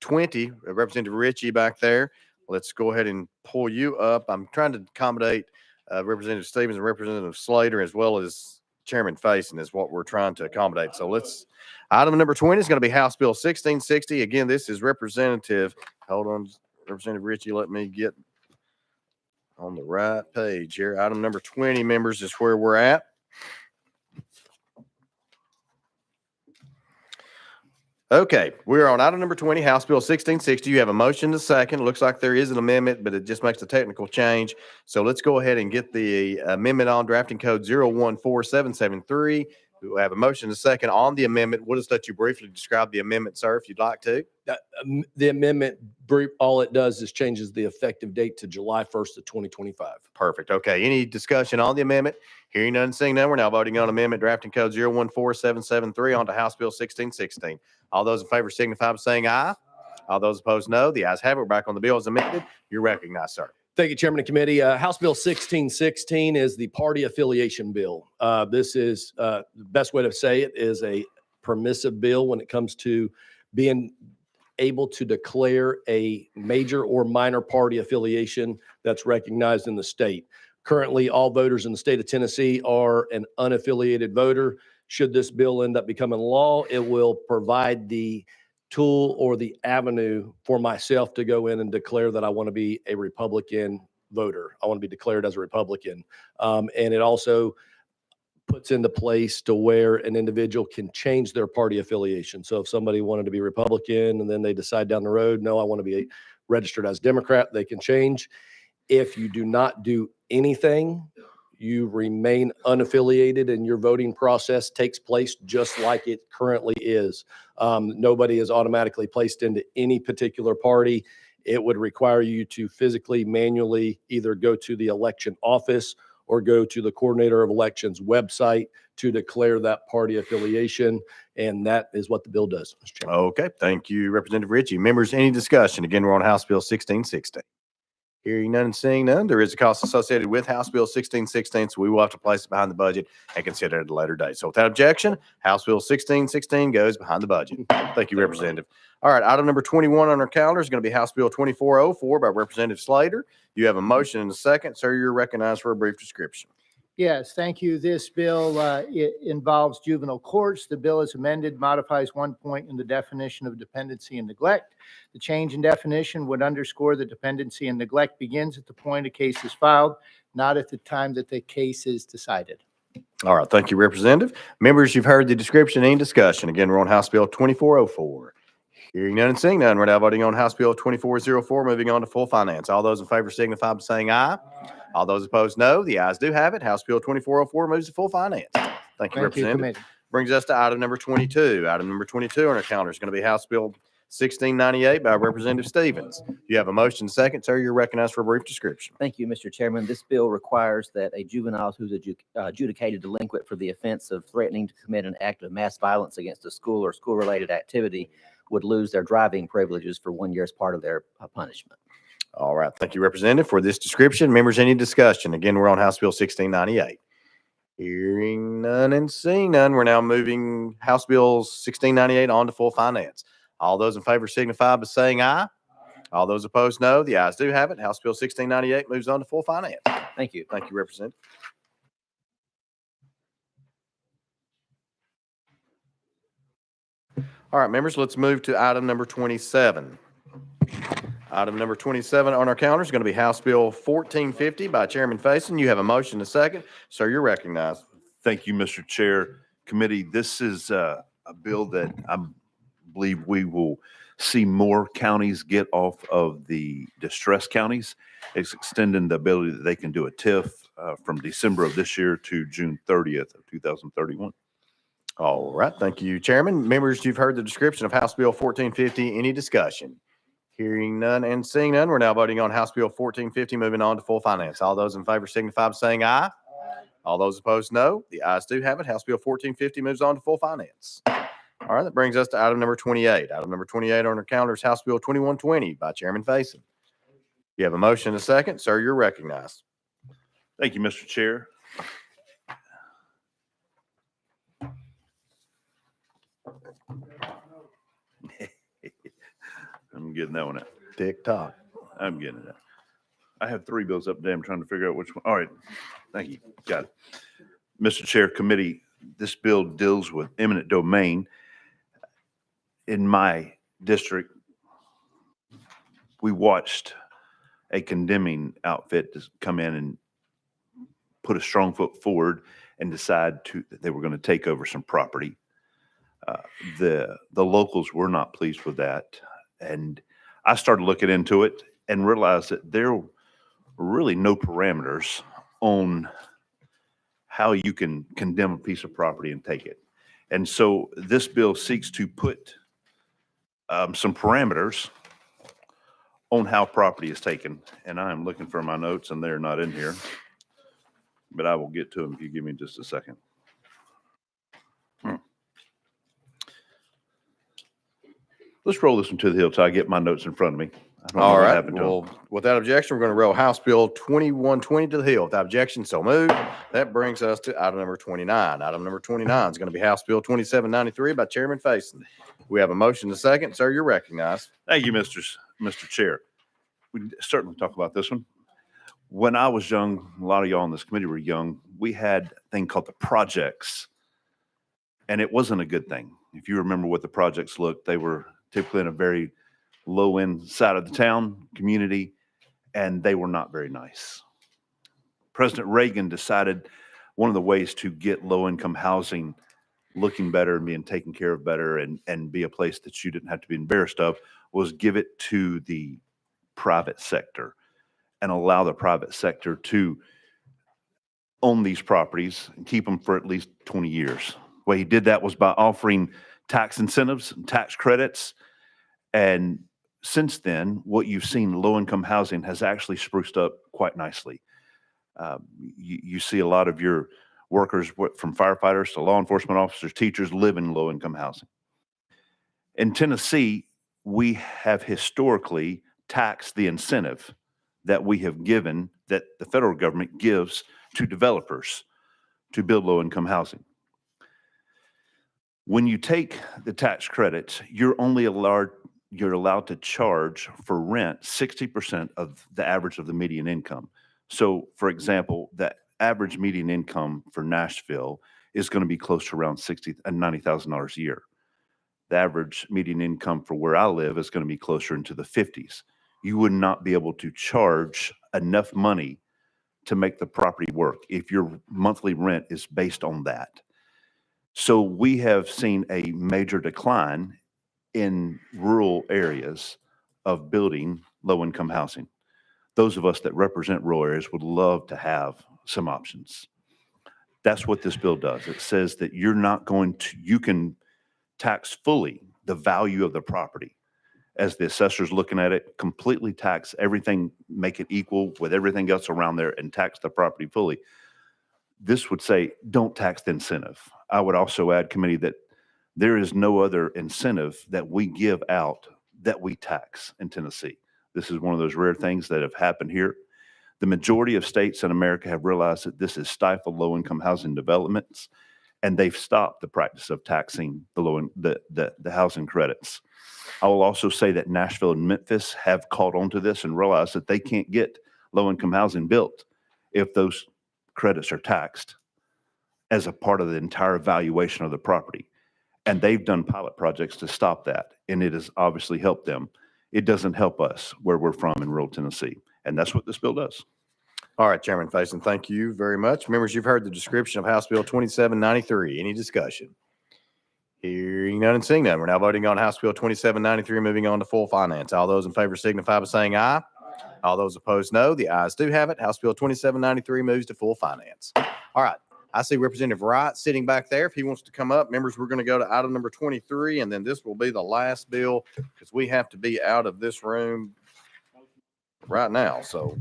20, Representative Ritchie back there. Let's go ahead and pull you up. I'm trying to accommodate Representative Stevens and Representative Slater, as well as Chairman Faison, is what we're trying to accommodate. So let's, item number 20 is going to be House Bill 1660. Again, this is Representative, hold on, Representative Ritchie, let me get on the right page here. Item number 20, members, is where we're at. Okay, we're on item number 20, House Bill 1660. You have a motion to second. Looks like there is an amendment, but it just makes a technical change. So let's go ahead and get the amendment on drafting code 014773. We have a motion to second on the amendment. We'll just let you briefly describe the amendment, sir, if you'd like to. The amendment, all it does is changes the effective date to July 1st of 2025. Perfect. Okay, any discussion on the amendment? Hearing none, seeing none, we're now voting on amendment drafting code 014773 onto House Bill 1616. All those in favor signify by saying aye. All those opposed, no. The ayes have it. We're back on the bill as amended. You're recognized, sir. Thank you, Chairman of Committee. House Bill 1616 is the party affiliation bill. This is, the best way to say it is a permissive bill when it comes to being able to declare a major or minor party affiliation that's recognized in the state. Currently, all voters in the state of Tennessee are an unaffiliated voter. Should this bill end up becoming law, it will provide the tool or the avenue for myself to go in and declare that I want to be a Republican voter. I want to be declared as a Republican. And it also puts into place to where an individual can change their party affiliation. So if somebody wanted to be Republican and then they decide down the road, no, I want to be registered as Democrat, they can change. If you do not do anything, you remain unaffiliated and your voting process takes place just like it currently is. Nobody is automatically placed into any particular party. It would require you to physically, manually either go to the election office or go to the coordinator of elections website to declare that party affiliation. And that is what the bill does, Mr. Chairman. Okay, thank you, Representative Ritchie. Members, any discussion? Again, we're on House Bill 1660. Hearing none and seeing none, there is a cost associated with House Bill 1616, so we will have to place it behind the budget and consider it at a later date. So without objection, House Bill 1616 goes behind the budget. Thank you, Representative. All right, item number 21 on our calendar is going to be House Bill 2404 by Representative Slater. You have a motion and a second. Sir, you're recognized for a brief description. Yes, thank you. This bill involves juvenile courts. The bill is amended, modifies one point in the definition of dependency and neglect. The change in definition would underscore that dependency and neglect begins at the point a case is filed, not at the time that the case is decided. All right, thank you, Representative. Members, you've heard the description. Any discussion? Again, we're on House Bill 2404. Hearing none and seeing none, we're now voting on House Bill 2404, moving on to full finance. All those in favor signify by saying aye. All those opposed, no. The ayes do have it. House Bill 2404 moves to full finance. Thank you, Representative. Committee. Brings us to item number 22. Item number 22 on our calendar is going to be House Bill 1698 by Representative Stevens. You have a motion second, sir. You're recognized for a brief description. Thank you, Mr. Chairman. This bill requires that a juvenile who's adjudicated delinquent for the offense of threatening to commit an act of mass violence against a school or school-related activity would lose their driving privileges for 1 year as part of their punishment. All right. Thank you, Representative, for this description. Members, any discussion? Again, we're on House Bill 1698. Hearing none and seeing none, we're now moving House Bill 1698 on to full finance. All those in favor signify by saying aye. All those opposed, no. The ayes do have it. House Bill 1698 moves on to full finance. Thank you. Thank you, Representative. All right, members, let's move to item number 27. Item number 27 on our calendar is going to be House Bill 1450 by Chairman Faison. You have a motion to second. Sir, you're recognized. Thank you, Mr. Chair. Committee, this is a bill that I believe we will see more counties get off of the distressed counties. It's extending the ability that they can do a TIF from December of this year to June 30th of 2031. All right. Thank you, Chairman. Members, you've heard the description of House Bill 1450. Any discussion? Hearing none and seeing none, we're now voting on House Bill 1450, moving on to full finance. All those in favor signify by saying aye. All those opposed, no. The ayes do have it. House Bill 1450 moves on to full finance. All right, that brings us to item number 28. Item number 28 on our calendar is House Bill 2120 by Chairman Faison. You have a motion and a second. Sir, you're recognized. Thank you, Mr. Chair. I'm getting that one out. Tick-tock. I'm getting it out. I have three bills up there. I'm trying to figure out which one. All right. Thank you. Got it. Mr. Chair, committee, this bill deals with eminent domain. In my district, we watched a condemning outfit to come in and put a strong foot forward and decide that they were going to take over some property. The locals were not pleased with that. And I started looking into it and realized that there were really no parameters on how you can condemn a piece of property and take it. And so this bill seeks to put some parameters on how property is taken. And I am looking for my notes and they're not in here, but I will get to them if you give me just a second. Let's roll this one to the hill till I get my notes in front of me. I don't know All what right. happened to 'em. Well, without objection, we're going to roll House Bill 2120 to the hill. Without objection, so moved. That brings us to item number 29. Item number 29 is going to be House Bill 2793 by Chairman Faison. We have a motion to second. Sir, you're recognized. Thank you, Mr. Chair. We can certainly talk about this one. When I was young, a lot of y'all on this committee were young, we had a thing called the projects. And it wasn't a good thing. If you remember what the projects looked, they were typically in a very low end side of the town community, and they were not very nice. President Reagan decided one of the ways to get low income housing looking better and being taken care of better and be a place that you didn't have to be embarrassed of was give it to the private sector and allow the private sector to own these properties and keep them for at least 20 years. The way he did that was by offering tax incentives and tax credits. And since then, what you've seen, low-income housing has actually spruced up quite nicely. You see a lot of your workers, from firefighters to law enforcement officers, teachers, live in low-income housing. In Tennessee, we have historically taxed the incentive that we have given, that the federal government gives to developers to build low-income housing. When you take the tax credits, you're allowed to charge for rent 60% of the average of the median income. So, for example, the average median income for Nashville is going to be close to around $60,000 and $90,000 a year. The average median income for where I live is going to be closer into the 50s. You would not be able to charge enough money to make the property work if your monthly rent is based on that. So we have seen a major decline in rural areas of building low-income housing. Those of us that represent rural areas would love to have some options. That's what this bill does. It says that you can tax fully the value of the property. As the assessor's looking at it, completely tax everything, make it equal with everything else around there and tax the property fully. This would say, don't tax the incentive. I would also add, committee, that there is no other incentive that we give out that we tax in Tennessee. This is one of those rare things that have happened here. The majority of states in America have realized that this has stifled low-income housing developments, and they've stopped the practice of taxing the housing credits. I will also say that Nashville and Memphis have caught on to this and realized that they can't get low-income housing built if those credits are taxed as a part of the entire valuation of the property. And they've done pilot projects to stop that, and it has obviously helped them. It doesn't help us where we're from in rural Tennessee, and that's what this bill does. All right, Chairman Faison, thank you very much. Members, you've heard the description of House Bill 2793. Any discussion? Hearing none and seeing none, we're now voting on House Bill 2793, moving on to full finance. All those in favor signify by saying aye. All those opposed, no. The ayes do have it. House Bill 2793 moves to full finance. All right. I see Representative Wright sitting back there. If he wants to come up, members, we're going to go to item number 23, and then this will be the last bill because we have to be out of this room right now. So,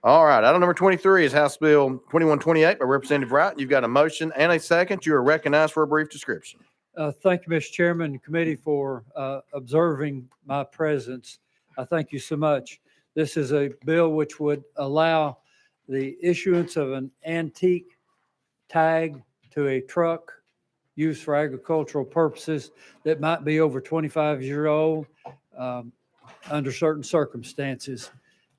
all right, item number 23 is House Bill 2128 by Representative Wright. You've got a motion and a second. You are recognized for a brief description. Thank you, Mr. Chairman, committee, for observing my presence. I thank you so much. This is a bill which would allow the issuance of an antique tag to a truck used for agricultural purposes that might be over 25 years old under certain circumstances.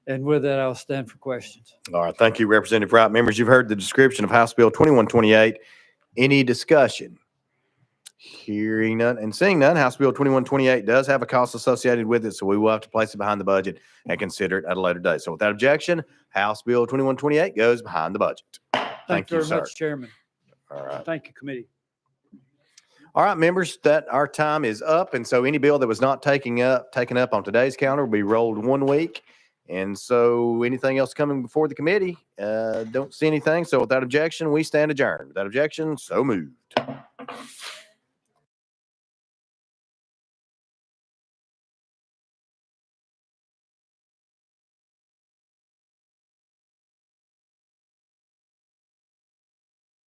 And with that, I'll stand for questions. All right. Thank you, Representative Wright. Members, you've heard the description of House Bill 2128. Any discussion? Hearing none and seeing none, House Bill 2128 does have a cost associated with it, so we will have to place it behind the budget and consider it at a later date. So without objection, House Bill 2128 goes behind the budget. Thank you very sir. much, Chairman. All right. Thank you, committee. All right, members, that our time is up. And so any bill that was not taken up on today's calendar will be rolled 1 week. And so anything else coming before the committee? Don't see anything. So without objection, we stand adjourned. Without objection, so moved.